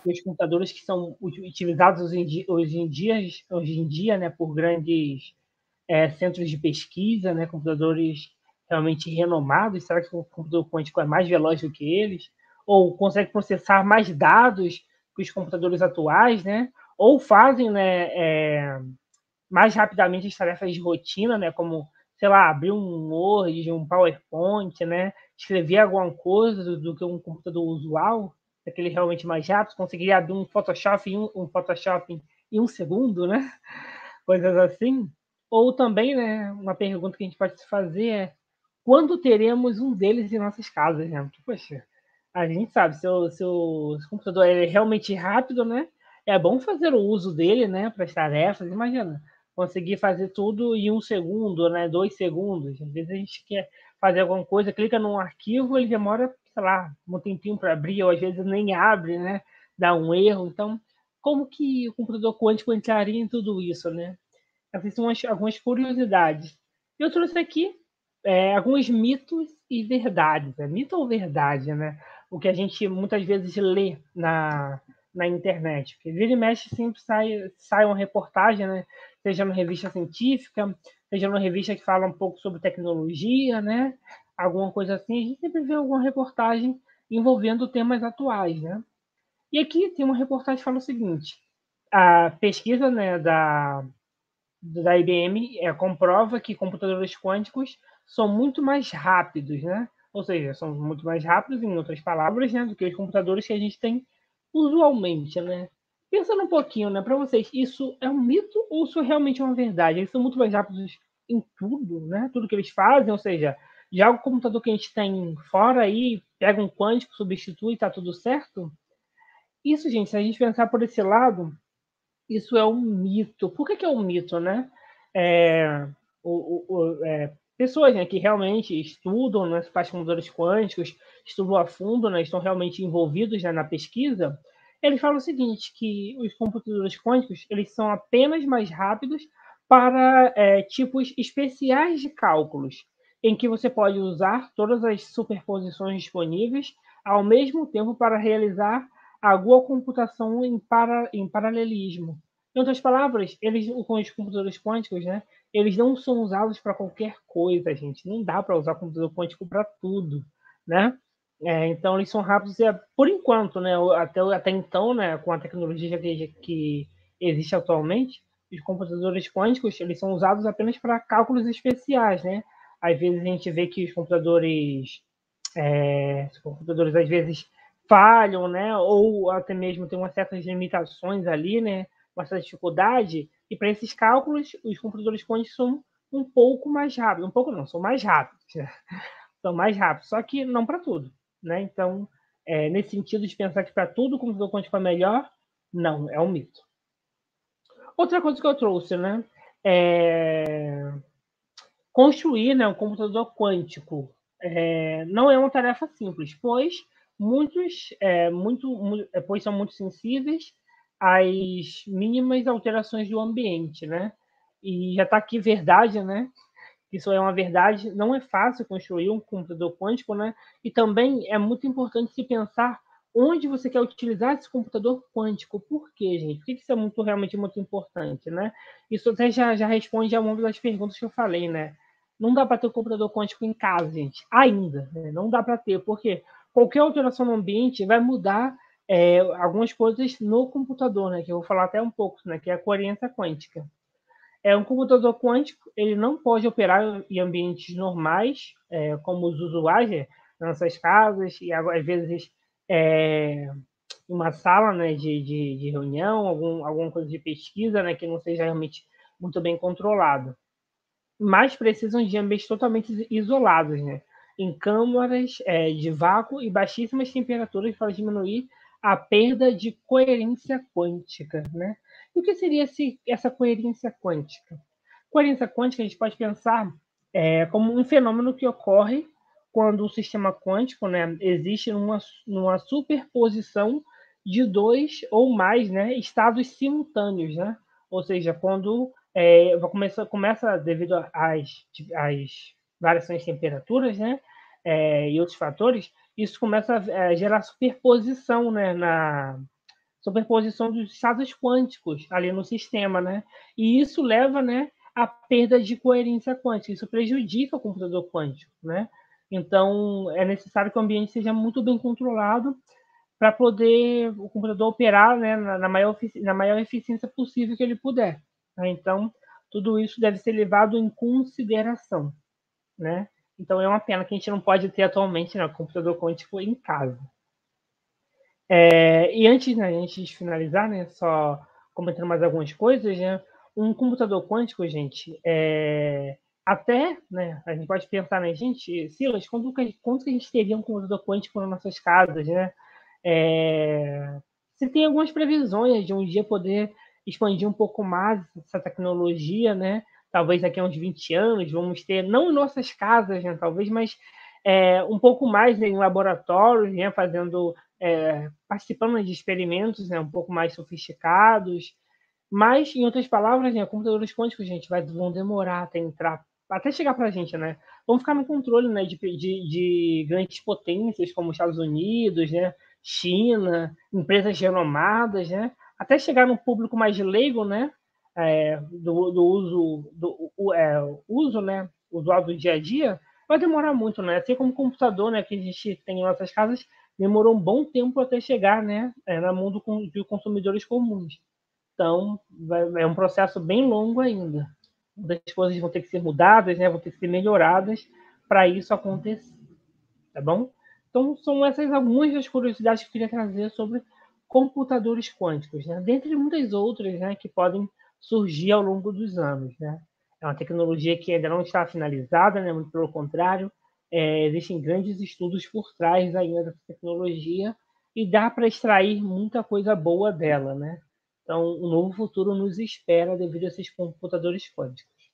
E os computadores que são utilizados hoje em dia, né, por grandes centros de pesquisa, né, computadores realmente renomados, será que o computador quântico é mais veloz do que eles? Ou consegue processar mais dados que os computadores atuais, né? Ou fazem, né, mais rapidamente as tarefas de rotina, né, como, sei lá, abrir um Word, um PowerPoint, né, escrever alguma coisa do que um computador usual, aquele realmente mais rápido, conseguiria abrir um Photoshop em um segundo, né? Coisas assim. Ou também, né, uma pergunta que a gente pode se fazer é: quando teremos um deles em nossas casas, né? Porque, poxa, a gente sabe, se o computador é realmente rápido, né? É bom fazer o uso dele, né, para as tarefas. Imagina, conseguir fazer tudo em um segundo, né, 2 segundos. Às vezes a gente quer fazer alguma coisa, clica num arquivo, ele demora, sei lá, um tempinho para abrir, ou às vezes nem abre, né? Dá um erro. Então, como que o computador quântico entraria em tudo isso, né? Essas são algumas curiosidades. Eu trouxe aqui alguns mitos e verdades. Né? Mito ou verdade, né? O que a gente muitas vezes lê na internet. Porque vira e mexe sempre sai uma reportagem, né? Seja numa revista científica, seja numa revista que fala um pouco sobre tecnologia, né? Alguma coisa assim. A gente sempre vê alguma reportagem envolvendo temas atuais, né? E aqui tem uma reportagem que fala o seguinte: a pesquisa, né, da IBM comprova que computadores quânticos são muito mais rápidos, né? Ou seja, são muito mais rápidos, em outras palavras, né, do que os computadores que a gente tem usualmente, né? Pensando um pouquinho, né, para vocês, isso é um mito ou isso realmente é uma verdade? Eles são muito mais rápidos em tudo, né? Tudo que eles fazem, ou seja, já o computador que a gente tem fora aí, pega um quântico, substitui e tá tudo certo? Isso, gente, se a gente pensar por esse lado, isso é um mito. Por que é um mito, né? É, pessoas, né, que realmente estudam, né, fazem computadores quânticos, estudam a fundo, né, estão realmente envolvidos, né, na pesquisa, eles falam o seguinte, que os computadores quânticos eles são apenas mais rápidos para tipos especiais de cálculos, em que você pode usar todas as superposições disponíveis ao mesmo tempo para realizar alguma computação em paralelismo. Em outras palavras, com os computadores quânticos, né, eles não são usados para qualquer coisa, gente. Não dá para usar computador quântico para tudo, né? Então, eles são rápidos, por enquanto, né, até então, né, com a tecnologia que existe atualmente, os computadores quânticos eles são usados apenas para cálculos especiais, né? Às vezes a gente vê que os computadores às vezes falham, né? Ou até mesmo tem umas certas limitações ali, né? Uma certa dificuldade. E para esses cálculos, os computadores quânticos são um pouco mais rápidos. Um pouco não, são mais rápidos. Né? São mais rápidos, só que não para tudo, né? Então, nesse sentido de pensar que para tudo o computador quântico é melhor, não, é um mito. Outra coisa que eu trouxe, né? Construir, né, um computador quântico não é uma tarefa simples, pois pois são muito sensíveis às mínimas alterações do ambiente, né? E já está aqui verdade, né? Isso é uma verdade. Não é fácil construir um computador quântico, né? E também é muito importante se pensar onde você quer utilizar esse computador quântico. Por quê, gente? Por que isso é realmente muito importante, né? Isso até já responde a uma das perguntas que eu falei, né? Não dá para ter um computador quântico em casa, gente. Ainda. Né? Não dá para ter, porque qualquer alteração no ambiente vai mudar algumas coisas no computador, né, que eu vou falar até um pouco, né, que é a coerência quântica. Um computador quântico, ele não pode operar em ambientes normais, como os usuários, nas nossas casas, e às vezes uma sala, né, de reunião, alguma coisa de pesquisa, né, que não seja realmente muito bem controlado. Mas precisam de ambientes totalmente isolados, né, em câmaras de vácuo e baixíssimas temperaturas para diminuir a perda de coerência quântica, né? E o que seria essa coerência quântica? Coerência quântica a gente pode pensar como um fenômeno que ocorre quando o sistema quântico, né, existe numa superposição de dois ou mais, né, estados simultâneos, né? Ou seja, quando começa devido às variações de temperaturas, né, e outros fatores, isso começa a gerar superposição, né, na superposição dos estados quânticos ali no sistema, né? E isso leva, né, à perda de coerência quântica. Isso prejudica o computador quântico, né? Então, é necessário que o ambiente seja muito bem controlado para poder o computador operar, né, na maior eficiência possível que ele puder. Né? Então, tudo isso deve ser levado em consideração, né? Então, é uma pena que a gente não pode ter atualmente, né, o computador quântico em casa. E antes de finalizar, né, só comentando mais algumas coisas, né, um computador quântico, gente, até, né, a gente pode pensar, né, gente, Silas, quanto que a gente teria um computador quântico nas nossas casas, né? Você tem algumas previsões de um dia poder expandir um pouco mais essa tecnologia, né? Talvez daqui a uns 20 anos vamos ter, não em nossas casas, né, talvez, mas um pouco mais, né, em laboratórios, né, participando de experimentos, né, um pouco mais sofisticados. Mas, em outras palavras, né, computadores quânticos, gente, vão demorar até chegar para a gente, né? Vão ficar no controle, né, de grandes potências como Estados Unidos, né, China, empresas renomadas, né? Até chegar no público mais leigo, né? Uso, né? Usual do dia a dia, vai demorar muito, né? Assim como o computador, né, que a gente tem em nossas casas, demorou um bom tempo até chegar, né, na mão de consumidores comuns. Então, é um processo bem longo ainda. As coisas vão ter que ser mudadas, né, vão ter que ser melhoradas para isso acontecer, tá bom? Então, são essas algumas das curiosidades que eu queria trazer sobre computadores quânticos, né? Dentre muitas outras, né, que podem surgir ao longo dos anos, né? É uma tecnologia que ainda não está finalizada, né? Muito pelo contrário, existem grandes estudos por trás ainda dessa tecnologia e dá para extrair muita coisa boa dela, né? Então, um novo futuro nos espera devido a esses computadores quânticos.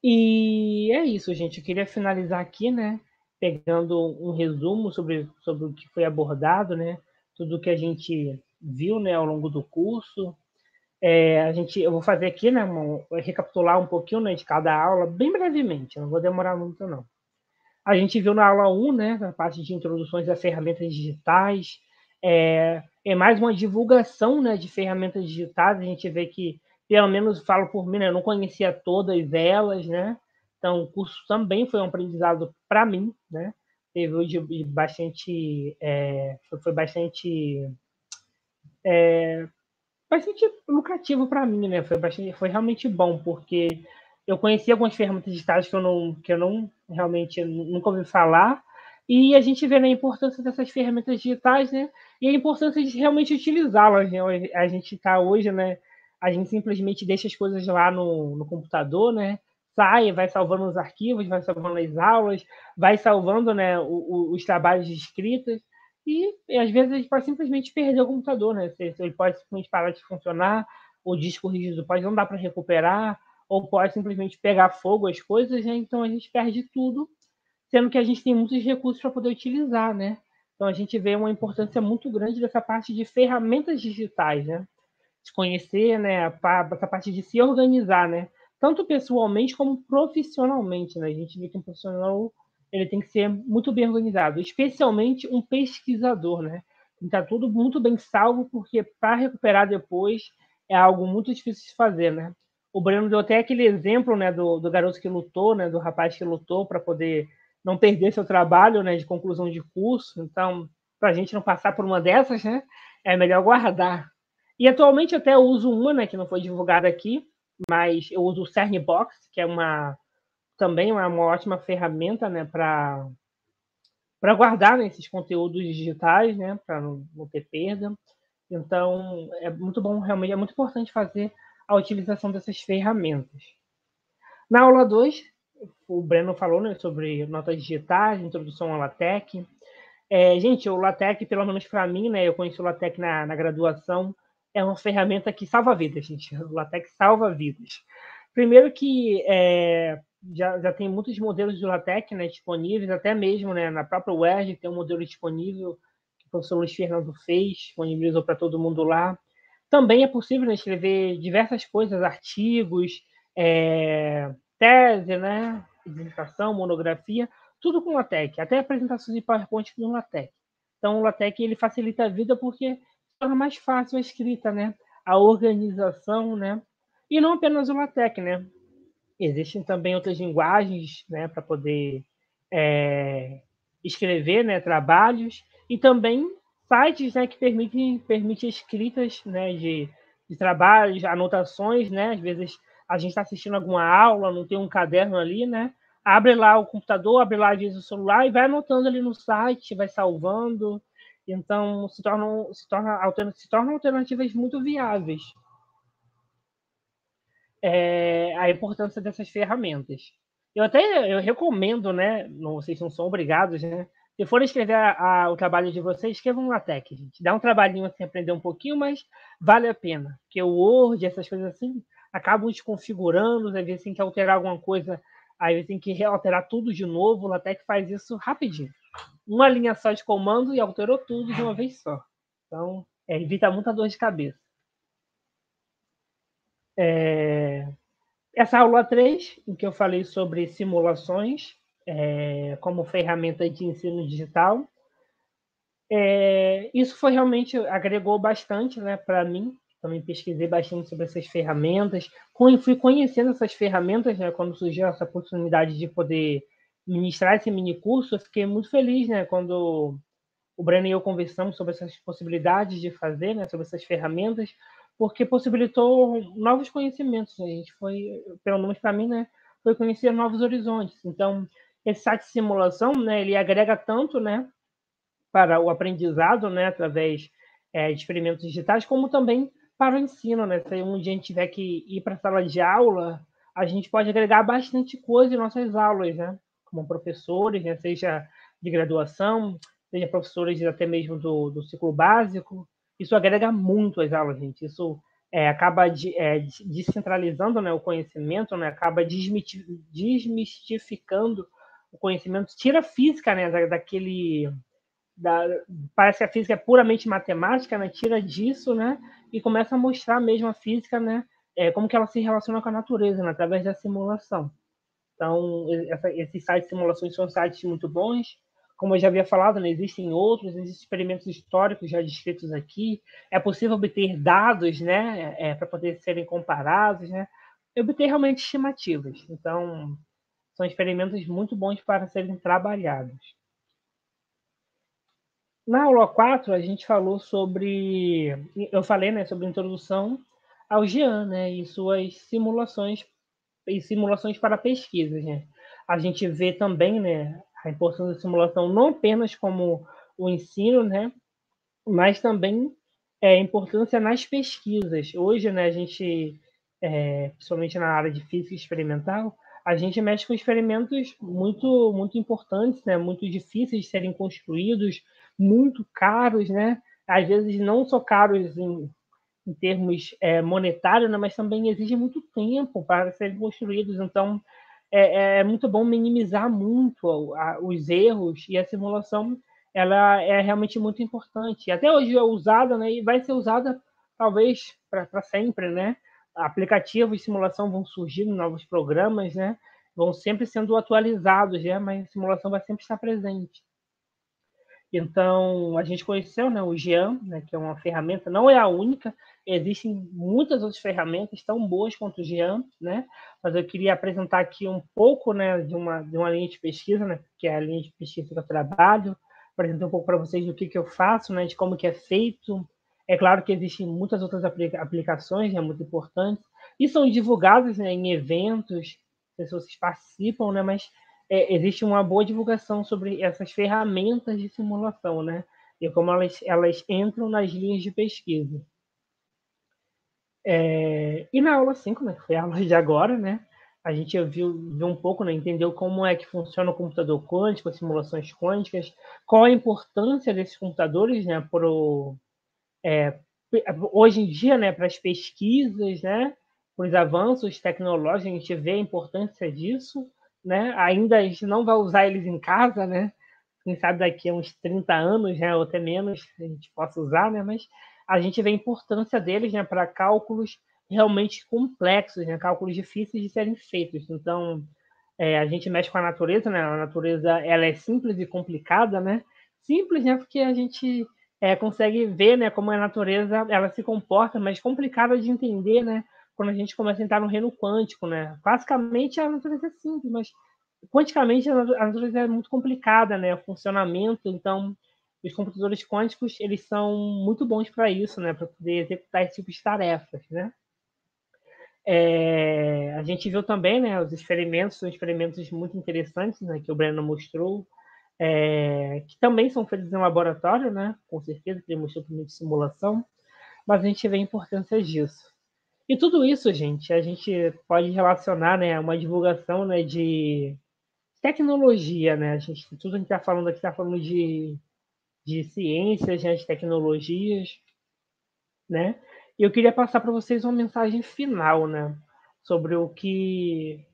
E é isso, gente. Eu queria finalizar aqui, né, pegando um resumo sobre o que foi abordado, né, tudo que a gente viu, né, ao longo do curso. Eu vou fazer aqui, né, recapitular um pouquinho, né, de cada aula, bem brevemente, não vou demorar muito, não. A gente viu na aula 1, né, na parte de introduções a ferramentas digitais, é mais uma divulgação, né, de ferramentas digitais. A gente vê que, pelo menos falo por mim, né, eu não conhecia todas elas, né? Então, o curso também foi um aprendizado para mim, né? Teve bastante, foi bastante lucrativo para mim, né? Foi realmente bom, porque eu conheci algumas ferramentas digitais que eu não realmente nunca ouvi falar, e a gente vê, né, a importância dessas ferramentas digitais, né? E a importância de realmente utilizá-las, né? A gente está hoje, né? A gente simplesmente deixa as coisas lá no computador, né? Sai, vai salvando os arquivos, vai salvando as aulas, vai salvando, né, os trabalhos de escrita. E às vezes a gente pode simplesmente perder o computador, né? Ele pode simplesmente parar de funcionar, o disco rígido pode não dar para recuperar, ou pode simplesmente pegar fogo as coisas, né? Então a gente perde tudo, sendo que a gente tem muitos recursos para poder utilizar, né? Então a gente vê uma importância muito grande dessa parte de ferramentas digitais, né? De conhecer, né? Essa parte de se organizar, né? Tanto pessoalmente como profissionalmente, né? A gente vê que um profissional ele tem que ser muito bem organizado, especialmente um pesquisador, né? Tem que estar tudo muito bem salvo, porque para recuperar depois é algo muito difícil de fazer, né? O Breno deu até aquele exemplo, né, do garoto que lutou, né, do rapaz que lutou para poder não perder seu trabalho, né, de conclusão de curso. Então, para a gente não passar por uma dessas, né? É melhor guardar. E atualmente até eu uso uma, né, que não foi divulgada aqui, mas eu uso o Cernbox, que é também uma ótima ferramenta, né, para guardar, né, esses conteúdos digitais, né, para não ter perda. Então, é muito bom, realmente é muito importante fazer a utilização dessas ferramentas. Na aula 2, o Breno falou, né, sobre notas digitais, introdução ao LaTeX. Gente, o LaTeX, pelo menos para mim, né, eu conheci o LaTeX na graduação, é uma ferramenta que salva vidas, gente. O LaTeX salva vidas. Primeiro que já tem muitos modelos de LaTeX, né, disponíveis, até mesmo, né, na própria UERJ tem um modelo disponível que o professor Luiz Fernando fez, disponibilizou para todo mundo lá. Também é possível, né, escrever diversas coisas, artigos, tese, né, dissertação, monografia, tudo com LaTeX, até apresentações de PowerPoint com LaTeX. Então, o LaTeX ele facilita a vida porque torna mais fácil a escrita, né, a organização, né, e não apenas o LaTeX, né, existem também outras linguagens, né, para poder escrever, né, trabalhos, e também sites, né, que permitem escritas, né, de trabalhos, anotações, né, às vezes a gente está assistindo alguma aula, não tem um caderno ali, né, abre lá o computador, abre lá às vezes o celular e vai anotando ali no site, vai salvando, então se tornam alternativas muito viáveis. A importância dessas ferramentas. Eu recomendo, né? Vocês não são obrigados, né? Se forem escrever o trabalho de vocês, escrevam no LaTeX, gente. Dá um trabalhinho assim, aprender um pouquinho, mas vale a pena. Porque o Word, essas coisas assim, acabam desconfigurando, às vezes tem que alterar alguma coisa, aí tem que alterar tudo de novo. O LaTeX faz isso rapidinho. Uma linha só de comando e alterou tudo de uma vez só. Então, evita muita dor de cabeça. Essa aula 3, em que eu falei sobre simulações como ferramenta de ensino digital, isso foi realmente, agregou bastante, né, para mim. Também pesquisei bastante sobre essas ferramentas, fui conhecendo essas ferramentas, né, quando surgiu essa oportunidade de poder ministrar esse mini curso, eu fiquei muito feliz, né, quando o Breno e eu conversamos sobre essas possibilidades de fazer, né, sobre essas ferramentas, porque possibilitou novos conhecimentos. A gente foi, pelo menos para mim, né, foi conhecer novos horizontes. Então, esse site de simulação, né, ele agrega tanto, né, para o aprendizado, né, através de experimentos digitais, como também para o ensino, né? Se um dia a gente tiver que ir para a sala de aula, a gente pode agregar bastante coisa em nossas aulas, né? Como professores, né, seja de graduação, seja professores até mesmo do ciclo básico. Isso agrega muito às aulas, gente. Isso acaba descentralizando, né, o conhecimento, né, acaba desmistificando o conhecimento, tira a física, né, parece que a física é puramente matemática, né, tira disso, né, e começa a mostrar mesmo a física, né, como que ela se relaciona com a natureza, né, através da simulação. Então, esses sites de simulações são sites muito bons. Como eu já havia falado, né, existem experimentos históricos já descritos aqui. É possível obter dados, né, para poder serem comparados, né, e obter realmente estimativas. Então, são experimentos muito bons para serem trabalhados. Na aula 4, a gente falou sobre... Eu falei, né, sobre a introdução ao GEAN, né, e suas simulações para pesquisas, né? A gente vê também, né, a importância da simulação não apenas como o ensino, né, mas também a importância nas pesquisas. Hoje, né, a gente, principalmente na área de física experimental, a gente mexe com experimentos muito, muito importantes, né, muito difíceis de serem construídos, muito caros, né, às vezes não só caros em termos monetários, né, mas também exige muito tempo para serem construídos. Então, é muito bom minimizar muito os erros, e a simulação ela é realmente muito importante. Até hoje é usada, né, e vai ser usada talvez para sempre, né? Aplicativos de simulação vão surgindo, novos programas, né? Vão sempre sendo atualizados, né? Mas a simulação vai sempre estar presente. Então, a gente conheceu, né, o GEAN, né, que é uma ferramenta, não é a única, existem muitas outras ferramentas tão boas quanto o GEAN, né, mas eu queria apresentar aqui um pouco, né, de uma linha de pesquisa, né, que é a linha de pesquisa que eu trabalho, apresentei um pouco para vocês do que eu faço, né, de como que é feito. É claro que existem muitas outras aplicações, né, muito importantes, e são divulgadas, né, em eventos, não sei se vocês participam, né, mas existe uma boa divulgação sobre essas ferramentas de simulação, né, e como elas entram nas linhas de pesquisa. E na aula 5, né, que foi a aula de agora, né, a gente viu um pouco, né, entendeu como é que funciona o computador quântico, as simulações quânticas, qual a importância desses computadores, né, hoje em dia, né, para as pesquisas, né, para os avanços tecnológicos, a gente vê a importância disso, né, ainda a gente não vai usar eles em casa, né, quem sabe daqui a uns 30 anos, né, ou até menos, a gente possa usar, né, mas a gente vê a importância deles, né, para cálculos realmente complexos, né, cálculos difíceis de serem feitos. Então, a gente mexe com a natureza, né, a natureza ela é simples e complicada, né, simples, né, porque a gente consegue ver, né, como a natureza ela se comporta, mas complicada de entender, né, quando a gente começa a entrar no reino quântico, né. Classicamente a natureza é simples, mas quanticamente a natureza é muito complicada, né, o funcionamento, então os computadores quânticos eles são muito bons para isso, né, para poder executar esse tipo de tarefas, né. A gente viu também, né, os experimentos, são experimentos muito interessantes, né, que o Breno mostrou, que também são feitos em laboratório, né, com certeza, que ele mostrou também de simulação, mas a gente vê a importância disso. E tudo isso, gente, a gente pode relacionar, né, a uma divulgação, né, de tecnologia, né? Tudo a gente está falando aqui está falando de ciências, né, de tecnologias, né? E eu queria passar para vocês uma mensagem final, né? Sobre o que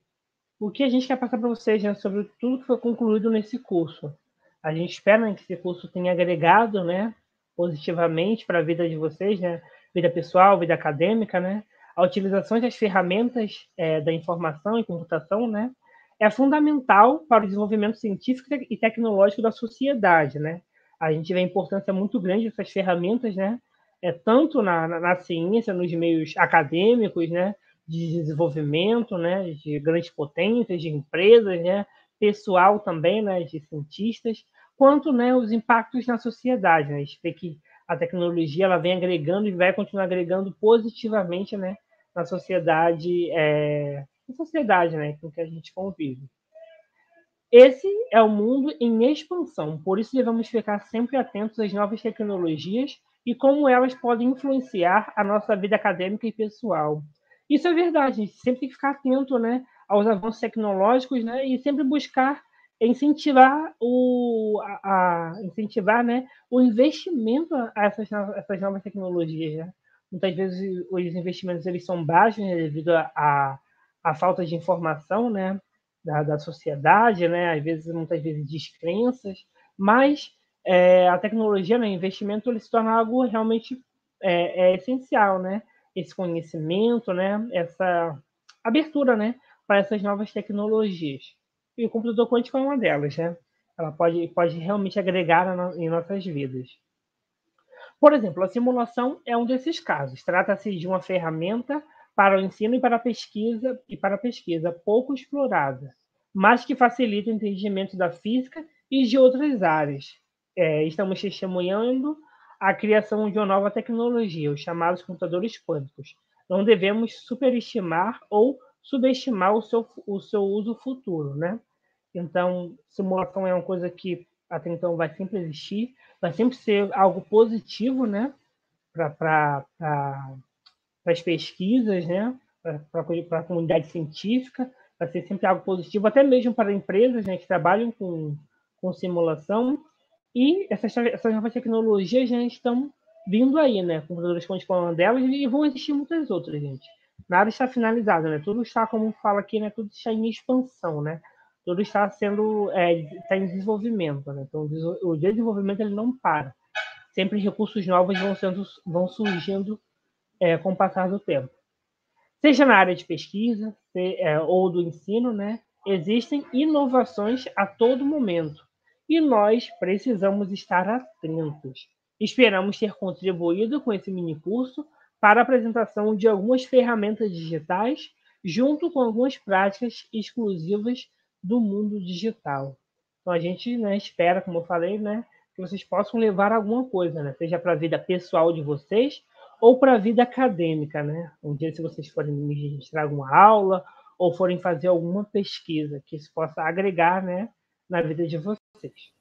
a gente quer passar para vocês, né? Sobre tudo que foi concluído nesse curso. A gente espera, né, que esse curso tenha agregado, né? Positivamente para a vida de vocês, né? Vida pessoal, vida acadêmica, né? A utilização das ferramentas da informação e computação, né? É fundamental para o desenvolvimento científico e tecnológico da sociedade, né? A gente vê a importância muito grande dessas ferramentas, né? Tanto na ciência, nos meios acadêmicos, né? De desenvolvimento, né? De grandes potências, de empresas, né? Pessoal também, né? De cientistas, quanto, né? Os impactos na sociedade, né? A gente vê que a tecnologia ela vem agregando e vai continuar agregando positivamente, né? Na sociedade, né, com que a gente convive. Esse é o mundo em expansão, por isso devemos ficar sempre atentos às novas tecnologias e como elas podem influenciar a nossa vida acadêmica e pessoal. Isso é verdade, a gente sempre tem que ficar atento, né, aos avanços tecnológicos, né, e sempre buscar incentivar incentivar, né, o investimento a essas novas tecnologias, né? Muitas vezes os investimentos eles são baixos, né, devido à falta de informação, né, da sociedade, né, às vezes, muitas vezes descrenças, mas a tecnologia, né, o investimento, ele se torna algo realmente essencial, né? Esse conhecimento, né, essa abertura, né, para essas novas tecnologias. E o computador quântico é uma delas, né? Ela pode realmente agregar em nossas vidas. Por exemplo, a simulação é um desses casos. Trata-se de uma ferramenta para o ensino e para a pesquisa pouco explorada, mas que facilita o entendimento da física e de outras áreas. Estamos testemunhando a criação de uma nova tecnologia, os chamados computadores quânticos. Não devemos superestimar ou subestimar o seu uso futuro, né? Então, simulação é uma coisa que até então vai sempre existir, vai sempre ser algo positivo, né, para as pesquisas, né, para a comunidade científica, vai ser sempre algo positivo, até mesmo para empresas, né, que trabalham com simulação. E essas novas tecnologias já estão vindo aí, né, computadores quânticos é uma delas, e vão existir muitas outras, gente. Nada está finalizado, né? Tudo está, como fala aqui, né? Tudo está em expansão, né? Tudo está está em desenvolvimento, né? Então o desenvolvimento ele não para. Sempre recursos novos vão surgindo com o passar do tempo. Seja na área de pesquisa ou do ensino, né? Existem inovações a todo momento e nós precisamos estar atentos. Esperamos ter contribuído com esse mini curso para a apresentação de algumas ferramentas digitais, junto com algumas práticas exclusivas do mundo digital. Então a gente, né, espera, como eu falei, né, que vocês possam levar alguma coisa, né? Seja para a vida pessoal de vocês ou para a vida acadêmica, né? Um dia, se vocês forem ministrar alguma aula ou forem fazer alguma pesquisa, que isso possa agregar, né, na vida de vocês.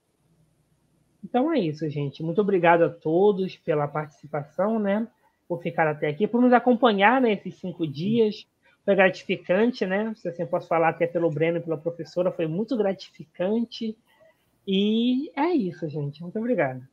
Então é isso, gente. Muito obrigado a todos pela participação, né? Por ficar até aqui, por nos acompanhar nesses 5 dias. Foi gratificante, né? Se assim posso falar até pelo Breno e pela professora, foi muito gratificante. E é isso, gente. Muito obrigado.